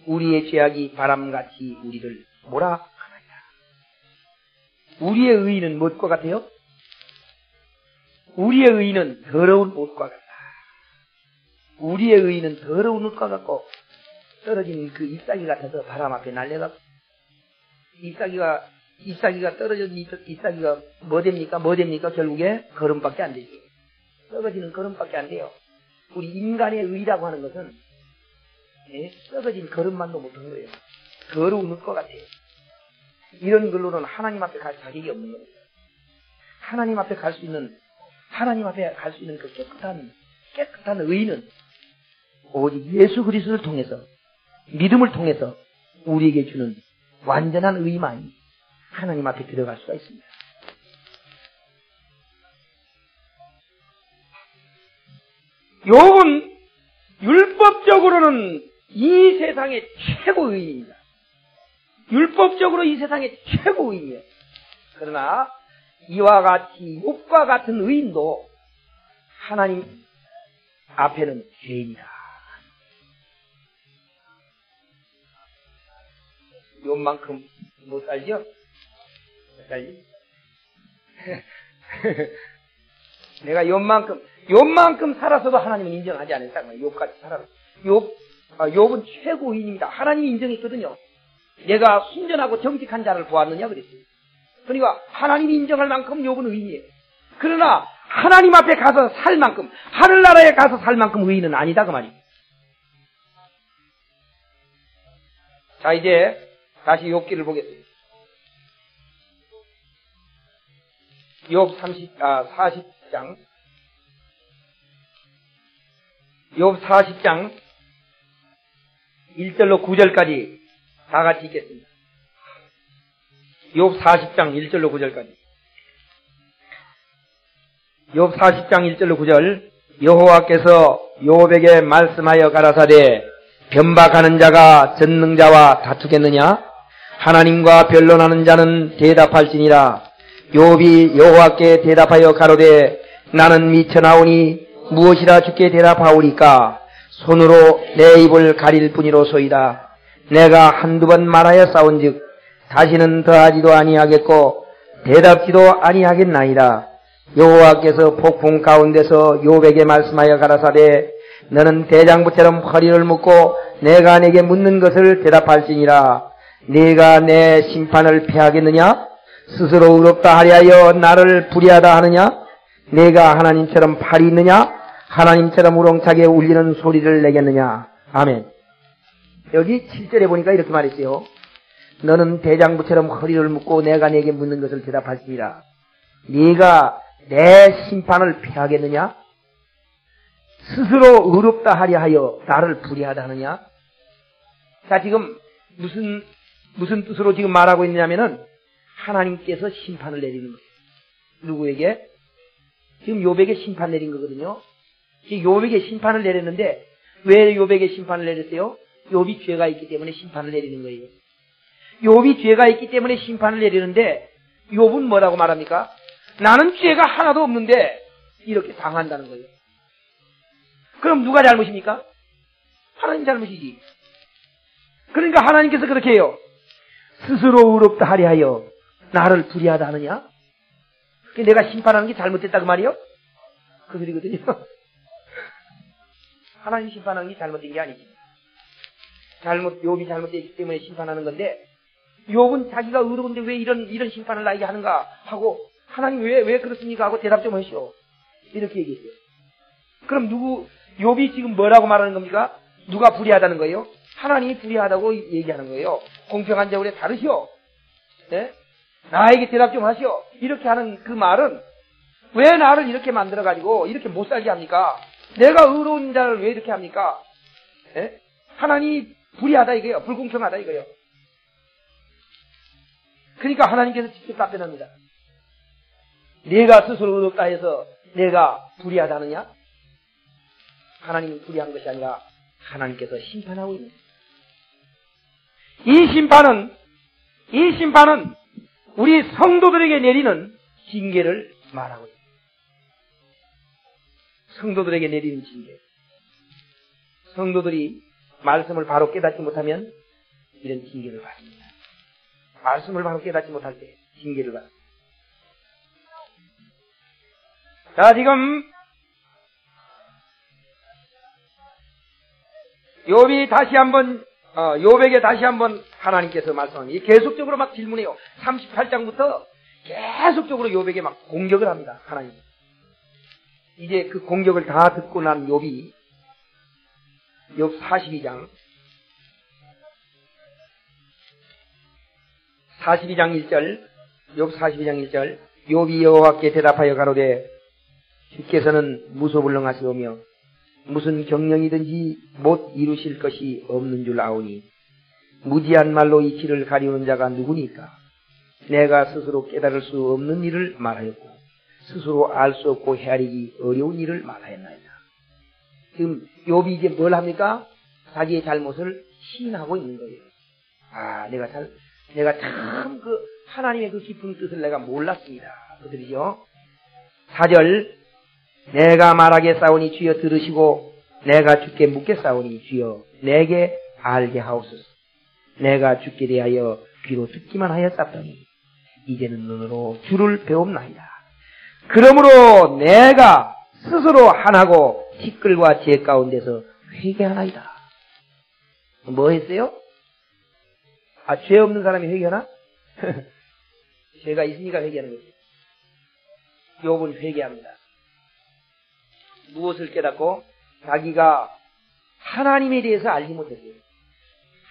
우리의 죄악이 바람같이 우리를 몰아가느니라. 우리의 의는 무엇과 같아요? 우리의 의는 더러운 옷과 같다. 우리의 의는 더러운 옷과 같고 떨어진 그 잎사귀 같아서 바람 앞에 날려가고, 잎사귀가 떨어진 잎사귀가 뭐 됩니까? 결국에 거름밖에 안 되죠. 썩어지는 거름밖에 안 돼요. 우리 인간의 의라고 하는 것은 썩어진 거름만도 못한 거예요. 더러운 옷과 같아요. 이런 걸로는 하나님 앞에 갈 자격이 없는 겁니다. 하나님 앞에 갈 수 있는 그 깨끗한 의는 오직 예수 그리스도를 통해서, 믿음을 통해서 우리에게 주는 완전한 의만이 하나님 앞에 들어갈 수가 있습니다. 욥은 율법적으로는 이 세상의 최고 의인입니다. 율법적으로 이 세상의 최고 의인이에요. 그러나 이와 같이 욥과 같은 의인도 하나님 앞에는 죄인이다. 욥만큼 못 살죠? 못 살지? 내가 욥만큼 살았어도 하나님은 인정하지 않았다는 거예요. 욥같이 살아서. 욥은 최고인입니다. 하나님이 인정했거든요. 내가 순전하고 정직한 자를 보았느냐 그랬어요. 그러니까 하나님이 인정할 만큼 욥은 의인이에요. 그러나 하나님 앞에 가서 살 만큼, 하늘나라에 가서 살 만큼 의인은 아니다 그 말이에요. 자, 이제 다시 욥기를 보겠습니다. 욥 40장. 욥 40장 1절로 9절까지 다 같이 읽겠습니다. 욥 40장 1절로 9절까지. 욥 40장 1절로 9절 여호와께서 욥에게 말씀하여 가라사대 변박하는 자가 전능자와 다투겠느냐? 하나님과 변론하는 자는 대답할지니라. 욥이 여호와께 대답하여 가로되 나는 미쳐나오니 무엇이라 주께 대답하오리까? 손으로 내 입을 가릴 뿐이로소이다. 내가 한두 번 말하여 싸운즉 다시는 더하지도 아니하겠고 대답지도 아니하겠나이다. 여호와께서 폭풍 가운데서 욥에게 말씀하여 가라사대 너는 대장부처럼 허리를 묶고 내가 내게 묻는 것을 대답할지니라. 네가 내 심판을 피하겠느냐? 스스로 의롭다 하리하여 나를 불의하다 하느냐? 네가 하나님처럼 팔이 있느냐? 하나님처럼 우렁차게 울리는 소리를 내겠느냐? 아멘. 여기 7절에 보니까 이렇게 말했어요. 너는 대장부처럼 허리를 묶고 내가 내게 묻는 것을 대답할지니라. 네가 내 심판을 피하겠느냐? 스스로 의롭다 하려 하여 나를 불의하다 하느냐? 자, 지금 무슨 뜻으로 지금 말하고 있냐면은 하나님께서 심판을 내리는 거예요. 누구에게? 지금 욥에게 심판 내린 거거든요. 지금 욥에게 심판을 내렸는데 왜 욥에게 심판을 내렸어요? 욥이 죄가 있기 때문에 심판을 내리는 거예요. 욥이 죄가 있기 때문에 심판을 내리는데 욥은 뭐라고 말합니까? 나는 죄가 하나도 없는데 이렇게 당한다는 거예요. 그럼 누가 잘못입니까? 하나님 잘못이지. 그러니까 하나님께서 그렇게 해요. 스스로 의롭다 하려 하여 나를 불의하다 하느냐? 내가 심판하는 게 잘못됐다 그 말이요? 그 소리거든요. 하나님 심판하는 게 잘못된 게 아니지. 욥이 잘못됐기 때문에 심판하는 건데 욥은 자기가 의로운데 왜 이런 심판을 나에게 하는가 하고 하나님 왜 그렇습니까 하고 대답 좀 하시오. 이렇게 얘기했어요. 그럼 욥이 지금 뭐라고 말하는 겁니까? 누가 불의하다는 거예요? 하나님이 불의하다고 얘기하는 거예요. 공평한 자우에 다르시오. 네? 나에게 대답 좀 하시오. 이렇게 하는 그 말은 왜 나를 이렇게 만들어가지고 이렇게 못 살게 합니까? 내가 의로운 자를 왜 이렇게 합니까? 네? 하나님이 불의하다 이거예요. 불공평하다 이거예요. 그러니까 하나님께서 직접 답변합니다. 네가 스스로 의롭다 해서 내가 불의하다 하느냐? 하나님이 불의한 것이 아니라 하나님께서 심판하고 있는 거예요. 이 심판은 우리 성도들에게 내리는 징계를 말하고 있습니다. 성도들에게 내리는 징계. 성도들이 말씀을 바로 깨닫지 못하면 이런 징계를 받습니다. 말씀을 바로 깨닫지 못할 때 징계를 받습니다. 자, 지금 욥에게 다시 한번 하나님께서 말씀합니다. 계속적으로 막 질문해요. 38장부터 계속적으로 욥에게 막 공격을 합니다. 하나님. 이제 그 공격을 다 듣고 난 욥이 욥 42장 1절 욥 42장 1절 욥이 여호와께 대답하여 가로되 주께서는 무소불능하시오며 무슨 경영이든지 못 이루실 것이 없는 줄 아오니 무지한 말로 이치를 가리우는 자가 누구니까? 내가 스스로 깨달을 수 없는 일을 말하였고 스스로 알 수 없고 헤아리기 어려운 일을 말하였나이다. 지금 욥이 이제 뭘 합니까? 자기의 잘못을 시인하고 있는 거예요. 아, 내가 참 하나님의 그 깊은 뜻을 내가 몰랐습니다. 그들이죠. 4절 내가 말하게 싸우니 주여 들으시고 내가 주께 묻게 싸우니 주여 내게 알게 하옵소서. 내가 주께 대하여 귀로 듣기만 하였사더니 이제는 눈으로 주를 배웁나이다. 그러므로 내가 스스로 한하고 티끌과 재 가운데서 회개하나이다. 뭐 했어요? 죄 없는 사람이 회개하나? 죄가 있으니까 회개하는 거지. 욥은 회개합니다. 무엇을 깨닫고? 자기가 하나님에 대해서 알지 못했어요.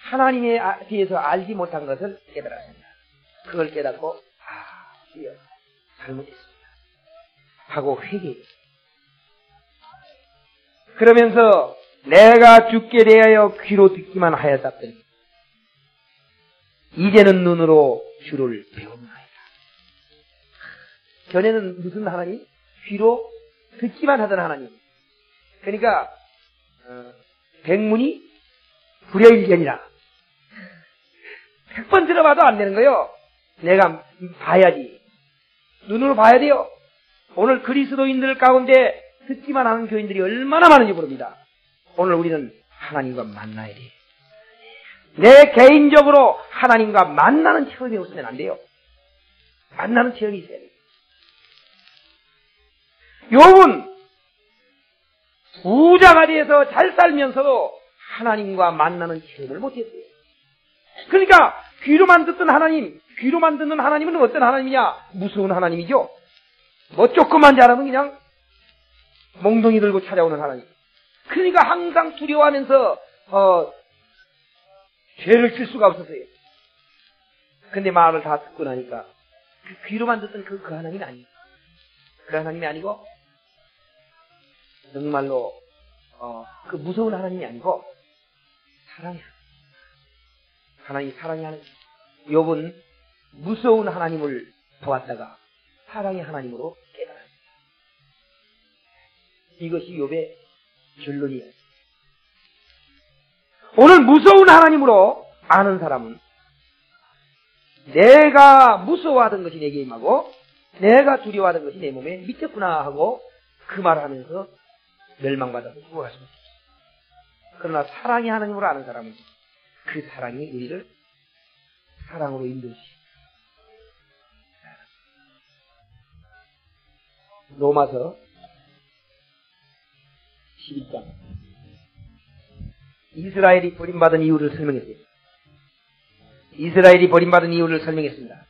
하나님에 대해서 알지 못한 것을 깨달아야 한다. 그걸 깨닫고 주여 잘못했습니다 하고 회개했어요. 그러면서 내가 주께 대하여 귀로 듣기만 하였다더니 이제는 눈으로 주를 배웁나이다. 전에는 무슨 하나님? 귀로 듣기만 하던 하나님. 그러니까 백문이 불여일견이라. 100번 들어봐도 안 되는 거예요. 내가 봐야지. 눈으로 봐야 돼요. 오늘 그리스도인들 가운데 듣기만 하는 교인들이 얼마나 많은지 모릅니다. 오늘 우리는 하나님과 만나야 돼. 내 개인적으로 하나님과 만나는 체험이 없으면 안 돼요. 만나는 체험이 있어야 돼요. 욥은 부자가 돼서 잘 살면서도 하나님과 만나는 체험을 못했어요. 그러니까 귀로만 듣던 하나님, 귀로만 듣는 하나님은 어떤 하나님이냐? 무서운 하나님이죠. 뭐 조금만 잘하면 그냥 몽둥이 들고 찾아오는 하나님. 그러니까 항상 두려워하면서 죄를 질 수가 없었어요. 근데 말을 다 듣고 나니까 그 귀로만 듣던 그 하나님이 아니에요. 그 하나님이 아니고 정말로 그 무서운 하나님이 아니고 사랑의 하나님이 사랑의 하나님. 욥은 무서운 하나님을 보았다가 사랑의 하나님으로 깨달았습니다. 이것이 욥의 결론이에요. 오늘 무서운 하나님으로 아는 사람은 내가 무서워하던 것이 내게 임하고 내가 두려워하던 것이 내 몸에 미쳤구나 하고 그 말을 하면서 멸망받아서 죽어갈 수밖에 없어요. 그러나 사랑의 하나님으로 아는 사람은 그 사랑이 우리를 사랑으로 인도시킵니다. 로마서 11장 이스라엘이 버림받은 이유를 설명했어요. 이스라엘이 버림받은 이유를 설명했습니다.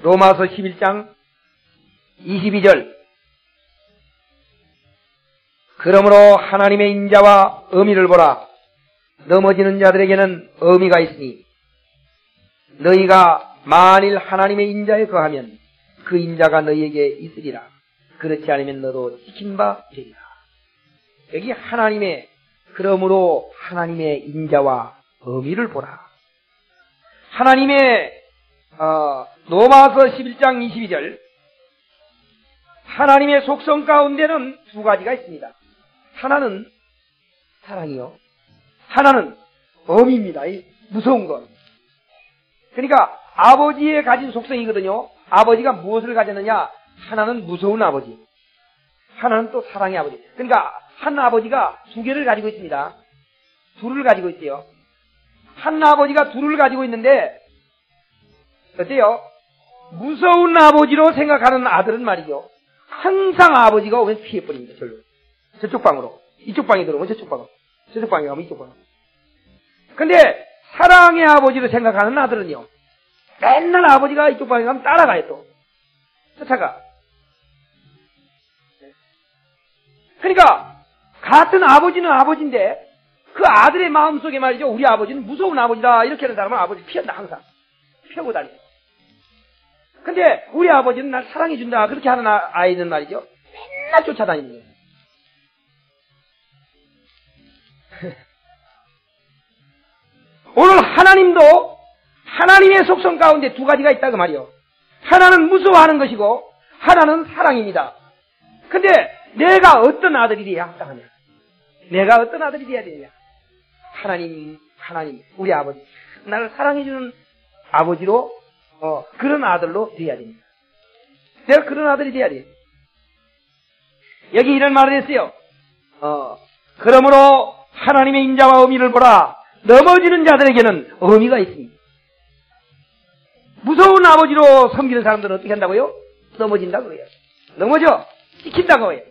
로마서 11장 22절 그러므로 하나님의 인자와 의미를 보라. 넘어지는 자들에게는 의미가 있으니 너희가 만일 하나님의 인자에 거하면 그 인자가 너희에게 있으리라. 그렇지 않으면 너도 지킨 바 되리라. 여기 하나님의 그러므로 하나님의 인자와 의미를 보라. 하나님의 로마서 11장 22절 하나님의 속성 가운데는 두 가지가 있습니다. 하나는 사랑이요. 하나는 엄입니다. 무서운 것. 그러니까 아버지의 가진 속성이거든요. 아버지가 무엇을 가졌느냐? 하나는 무서운 아버지. 하나는 또 사랑의 아버지. 그러니까 한 아버지가 두 개를 가지고 있습니다. 둘을 가지고 있어요. 한 아버지가 둘을 가지고 있는데 어때요? 무서운 아버지로 생각하는 아들은 말이죠. 항상 아버지가 오면 피해버립니다. 절로. 저쪽 방으로. 이쪽 방에 들어오면 저쪽 방으로. 저쪽 방에 가면 이쪽 방으로. 근데 사랑의 아버지로 생각하는 아들은요. 맨날 아버지가 이쪽 방에 가면 따라가요 또. 쫓아가. 그러니까 같은 아버지는 아버지인데 그 아들의 마음속에 말이죠. 우리 아버지는 무서운 아버지다. 이렇게 하는 사람은 아버지 피한다 항상. 피하고 다녀요. 근데 우리 아버지는 날 사랑해준다. 그렇게 하는 아이는 말이죠. 맨날 쫓아다니는 거예요. 오늘 하나님도 하나님의 속성 가운데 두 가지가 있다 그 말이요. 하나는 무서워하는 것이고 하나는 사랑입니다. 근데 내가 어떤 아들이 돼야 합당하냐? 내가 어떤 아들이 돼야 되느냐? 하나님, 우리 아버지. 나를 사랑해주는 아버지로, 그런 아들로 돼야 됩니다. 내가 그런 아들이 돼야 돼. 여기 이런 말을 했어요. 그러므로 하나님의 인자와 의미를 보라. 넘어지는 자들에게는 의미가 있습니다. 무서운 아버지로 섬기는 사람들은 어떻게 한다고요? 넘어진다고 해요. 넘어져. 찍힌다고 해요.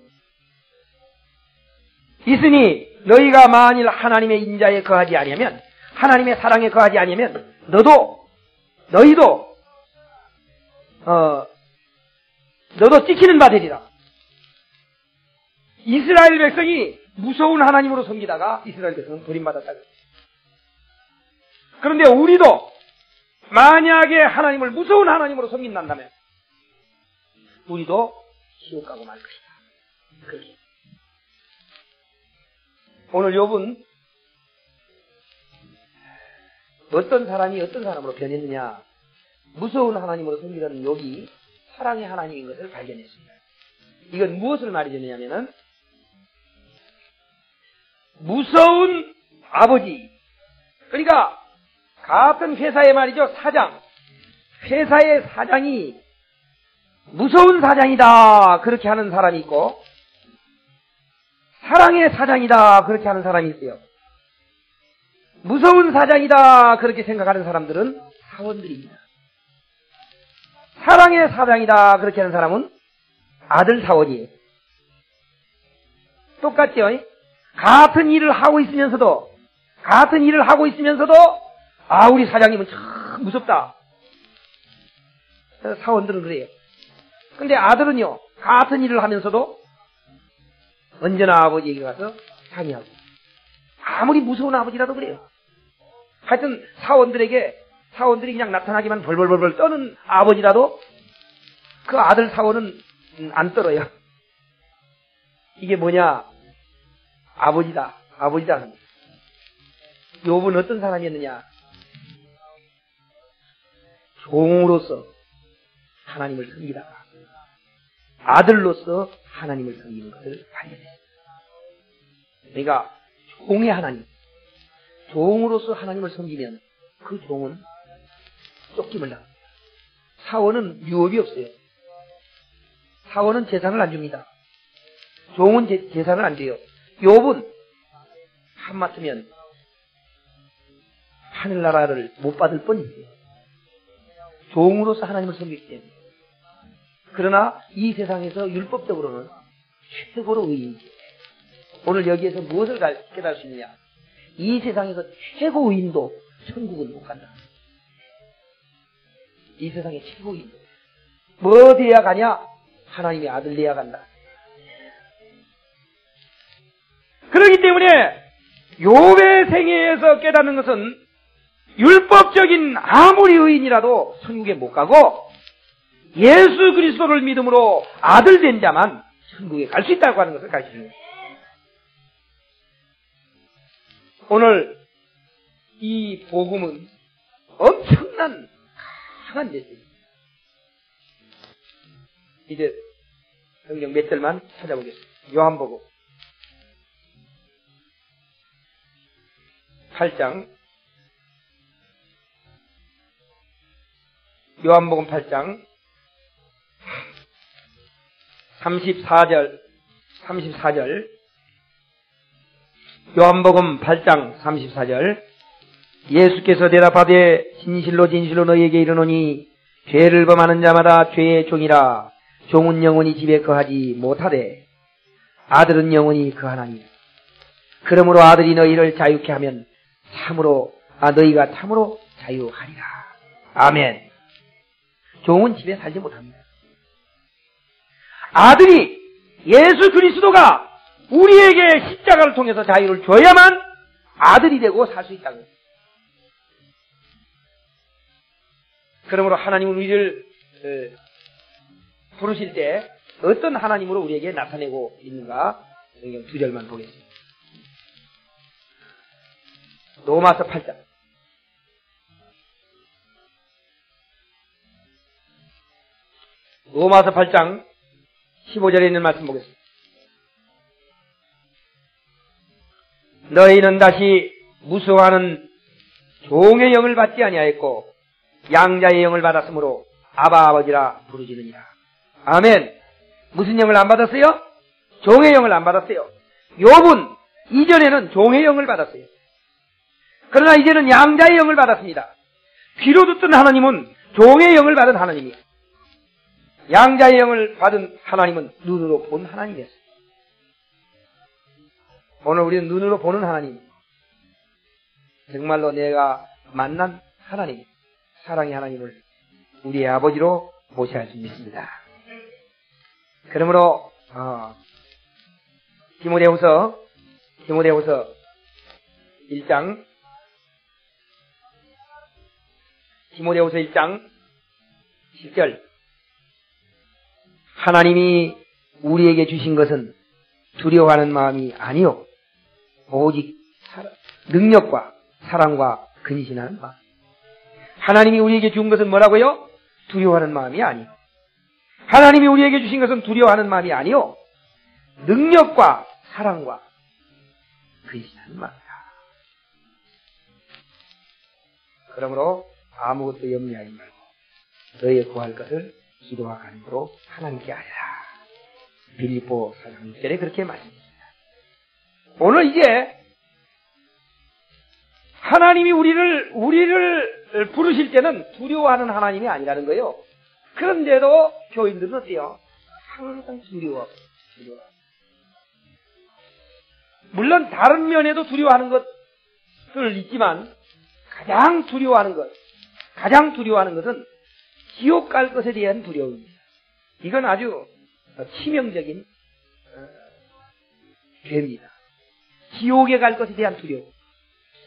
있으니 너희가 만일 하나님의 인자에 거하지 아니하면 하나님의 사랑에 거하지 아니하면 너희도 찍히는 바 되리라. 이스라엘 백성이 무서운 하나님으로 섬기다가 이스라엘 백성은 버림받았다. 그런데 우리도 만약에 하나님을 무서운 하나님으로 섬긴다면 우리도 지옥 가고 말 것이다. 그렇게. 오늘 욥은 어떤 사람이 어떤 사람으로 변했느냐? 무서운 하나님으로 섬기려는 욕이 사랑의 하나님인 것을 발견했습니다. 이건 무엇을 말해주느냐면은 무서운 아버지, 그러니까 같은 회사의 말이죠, 사장, 회사의 사장이 무서운 사장이다 그렇게 하는 사람이 있고 사랑의 사장이다 그렇게 하는 사람이 있어요. 무서운 사장이다 그렇게 생각하는 사람들은 사원들입니다. 사랑의 사장이다 그렇게 하는 사람은 아들 사원이에요. 똑같죠? 같은 일을 하고 있으면서도 아, 우리 사장님은 참 무섭다. 사원들은 그래요. 근데 아들은요, 같은 일을 하면서도 언제나 아버지에게 가서 상의하고, 아무리 무서운 아버지라도 그래요. 하여튼 사원들이 그냥 나타나기만 벌벌벌벌 떠는 아버지라도 그 아들 사원은 안 떨어요. 이게 뭐냐? 아버지다. 욥은 어떤 사람이었느냐? 종으로서 하나님을 섬기다가 아들로서 하나님을 섬기는 것을 발견했습니다. 그러니까 종의 하나님, 종으로서 하나님을 섬기면 그 종은 쫓김을 당합니다. 사원은 유업이 없어요. 사원은 재산을 안 줍니다. 종은 재산을 안 줘요. 욥은 한마트면 하늘나라를 못 받을 뻔이에요. 종으로서 하나님을 섬기기 때문에. 그러나 이 세상에서 율법적으로는 최고로 의인이죠. 오늘 여기에서 무엇을 깨달을 수 있느냐? 이 세상에서 최고 의인도 천국은 못 간다. 이 세상의 최고 의인도. 뭐 돼야 가냐? 하나님의 아들 돼야 간다. 그렇기 때문에 욥의 생애에서 깨닫는 것은 율법적인 아무리 의인이라도 천국에 못 가고 예수 그리스도를 믿음으로 아들 된 자만 천국에 갈 수 있다고 하는 것을 가르치는 거예요. 오늘 이 복음은 엄청난 강한 메시지입니다. 이제 성경 몇 절만 찾아보겠습니다. 요한복음 8장, 요한복음 8장 34절, 요한복음 8장 34절, 예수께서 대답하되 진실로 진실로 너희에게 이르노니 죄를 범하는 자마다 죄의 종이라. 종은 영원히 집에 거하지 못하되 아들은 영원히 거하나니. 그러므로 아들이 너희를 자유케 하면 너희가 참으로 자유하리라. 아멘. 종은 집에 살지 못합니다. 아들이, 예수 그리스도가 우리에게 십자가를 통해서 자유를 줘야만 아들이 되고 살 수 있다는 거예요. 그러므로 하나님은 우리를 부르실 때 어떤 하나님으로 우리에게 나타내고 있는가? 성경 2절만 보겠습니다. 로마서 8장. 로마서 8장 15절에 있는 말씀 보겠습니다. 너희는 다시 무서워하는 종의 영을 받지 아니하였고 양자의 영을 받았으므로 아바 아버지라 부르짖느니라. 아멘. 무슨 영을 안 받았어요? 종의 영을 안 받았어요. 욥은 이전에는 종의 영을 받았어요. 그러나 이제는 양자의 영을 받았습니다. 귀로 듣던 하나님은 종의 영을 받은 하나님이에요. 양자의 영을 받은 하나님은 눈으로 본 하나님이었어요. 오늘 우리는 눈으로 보는 하나님, 정말로 내가 만난 하나님, 사랑의 하나님을 우리의 아버지로 모셔야 할 수 있습니다. 그러므로 디모데후서 1장 10절, 하나님이 우리에게 주신 것은 두려워하는 마음이 아니요 오직 능력과 사랑과 근신하는 마음. 하나님이 우리에게 준 것은 뭐라고요? 두려워하는 마음이 아니요. 하나님이 우리에게 주신 것은 두려워하는 마음이 아니요. 능력과 사랑과 근신하는 마음이다. 그러므로 아무것도 염려하지 말고 너의 구할 것을 기도와 간구로 하나님께 하리라. 빌립보 4장 6절에 그렇게 말씀했습니다. 오늘 이제 하나님이 우리를 부르실 때는 두려워하는 하나님이 아니라는 거예요. 그런데도 교인들은 어때요? 항상 두려워. 물론 다른 면에도 두려워하는 것들 있지만 가장 두려워하는 것은 지옥 갈 것에 대한 두려움입니다. 이건 아주 치명적인 죄입니다. 지옥에 갈 것에 대한 두려움.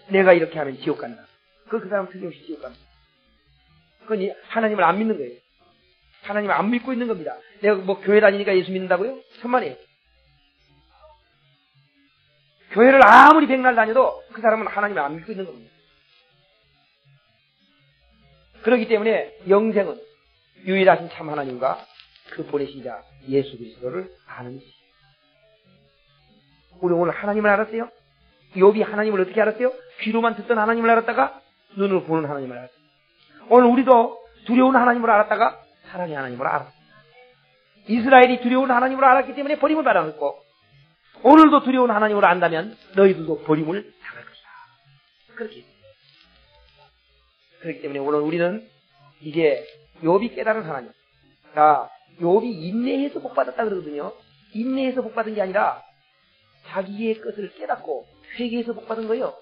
내가 이렇게 하면 지옥 간다. 그 사람은 틀림없이 지옥 간다. 그건 하나님을 안 믿는 거예요. 하나님을 안 믿고 있는 겁니다. 내가 뭐 교회 다니니까 예수 믿는다고요? 천만에요. 교회를 아무리 백날 다녀도 그 사람은 하나님을 안 믿고 있는 겁니다. 그렇기 때문에 영생은 유일하신 참 하나님과 그 보내신 자 예수 그리스도를 아는 것이에요. 우리 오늘 하나님을 알았어요? 욥이 하나님을 어떻게 알았어요? 귀로만 듣던 하나님을 알았다가 눈으로 보는 하나님을 알았어요. 오늘 우리도 두려운 하나님을 알았다가 사랑의 하나님을 알았어요. 이스라엘이 두려운 하나님을 알았기 때문에 버림을 받았고 오늘도 두려운 하나님을 안다면 너희들도 버림을 당할 것이다. 그렇게 그렇기 때문에 오늘 우리는 이게 욥이 깨달은 하나님. 자, 욥이 인내해서 복받았다 그러거든요. 인내해서 복받은 게 아니라 자기의 것을 깨닫고 회개해서 복받은 거예요.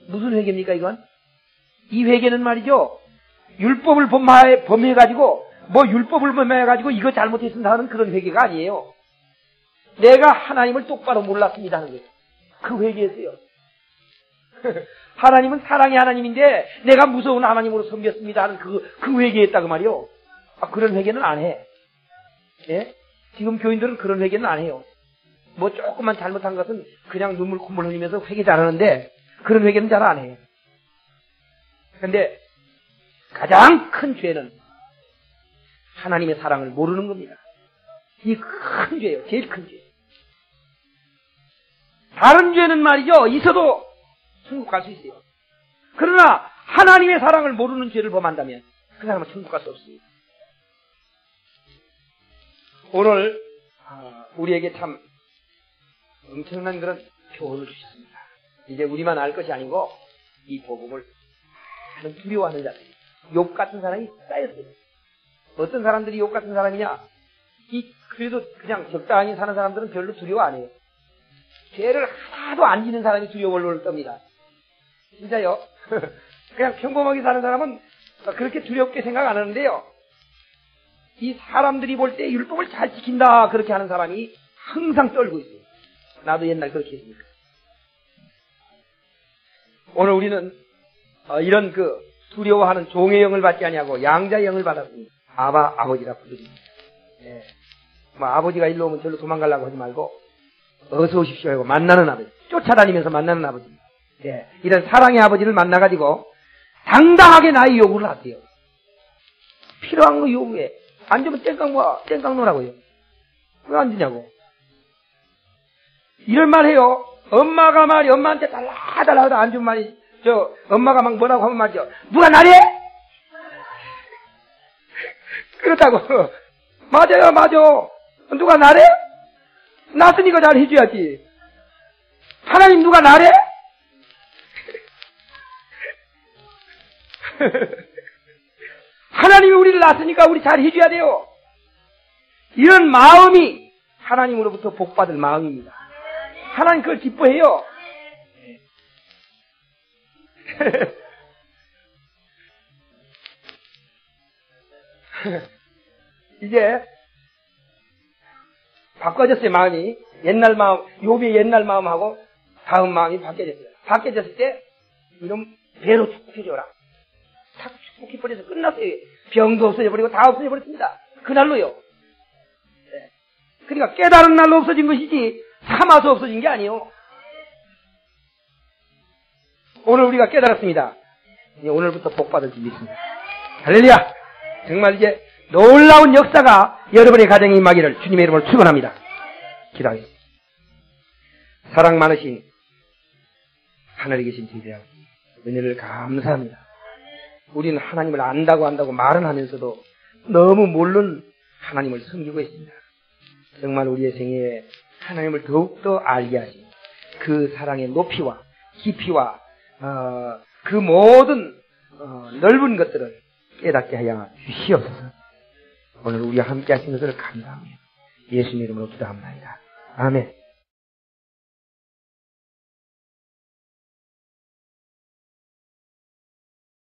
무슨 회개입니까 이건? 이 회개는 말이죠. 율법을 범해가지고 뭐 율법을 범해가지고 이거 잘못했습니다 하는 그런 회개가 아니에요. 내가 하나님을 똑바로 몰랐습니다 하는 거예요. 그 회개였어요. 하나님은 사랑의 하나님인데 내가 무서운 하나님으로 섬겼습니다 하는 그 회개했다고 말이요. 그런 회개는 안 해. 예? 지금 교인들은 그런 회개는 안 해요. 뭐 조금만 잘못한 것은 그냥 눈물 콧물 흘리면서 회개 잘하는데 그런 회개는 잘 안 해요. 그런데 가장 큰 죄는 하나님의 사랑을 모르는 겁니다. 이 큰 죄예요. 제일 큰 죄. 다른 죄는 말이죠. 있어도 천국 갈 수 있어요. 그러나 하나님의 사랑을 모르는 죄를 범한다면 그 사람은 천국 갈 수 없습니다. 오늘 우리에게 참 엄청난 그런 교훈을 주셨습니다. 이제 우리만 알 것이 아니고 이 복음을 하는 두려워하는 자들이 욥 같은 사람이 쌓였어요. 어떤 사람들이 욥 같은 사람이냐? 그래도 그냥 적당히 사는 사람들은 별로 두려워 안 해요. 죄를 하나도 안 지는 사람이 두려워를 떱니다. 진짜요? 그냥 평범하게 사는 사람은 그렇게 두렵게 생각 안 하는데요. 이 사람들이 볼 때 율법을 잘 지킨다 그렇게 하는 사람이 항상 떨고 있어요. 나도 옛날 그렇게 했으니까. 오늘 우리는 이런 두려워하는 종의 영을 받지 아니하고 양자의 영을 받았습니다. 아버지라 부르십니다. 예. 아버지가 일로 오면 절로 도망가려고 하지 말고 어서 오십시오 하고 만나는 아버지, 쫓아다니면서 만나는 아버지. 예. 이런 사랑의 아버지를 만나가지고 당당하게 나의 요구를 하세요. 필요한 거 요구해. 안 주면 땡깡 놓으라고요. 왜 안 주냐고. 이런 말 해요. 엄마가 엄마한테 달라 하다 안 주면 말이, 엄마가 막 뭐라고 하면 말이죠. 누가 나래? 그렇다고. 맞아요. 누가 나래? 낳았으니까 잘 해줘야지. 하나님 누가 나래? 하나님이 우리를 낳았으니까 우리 잘 해줘야 돼요. 이런 마음이 하나님으로부터 복받을 마음입니다. 하나님 그걸 기뻐해요. 이제 바꿔졌어요. 마음이. 옛날 마음, 욥의 옛날 마음하고 다음 마음이 바뀌어졌어요. 바뀌어졌을 때 이런 배로 축복해줘라. 탁 축복해버려서 끝났어요. 병도 없어져버리고 다 없어져버렸습니다. 그날로요. 네. 그러니까 깨달은 날로 없어진 것이지 삼아서 없어진 게 아니에요. 오늘 우리가 깨달았습니다. 이제 오늘부터 복 받을 줄 믿습니다. 할렐루야! 정말 이제 놀라운 역사가 여러분의 가정에 임하기를 주님의 이름으로 축원합니다. 기도하겠습니다. 사랑 많으신 하늘에 계신 주님 은혜를 감사합니다. 우리는 하나님을 안다고 말은 하면서도 너무 모르는 하나님을 섬기고 있습니다. 정말 우리의 생애에 하나님을 더욱더 알게 하신 그 사랑의 높이와 깊이와 그 모든 넓은 것들을 깨닫게 하여 주시옵소서. 오늘 우리와 함께 하신 것을 감사합니다. 예수님 이름으로 기도합니다. 아멘.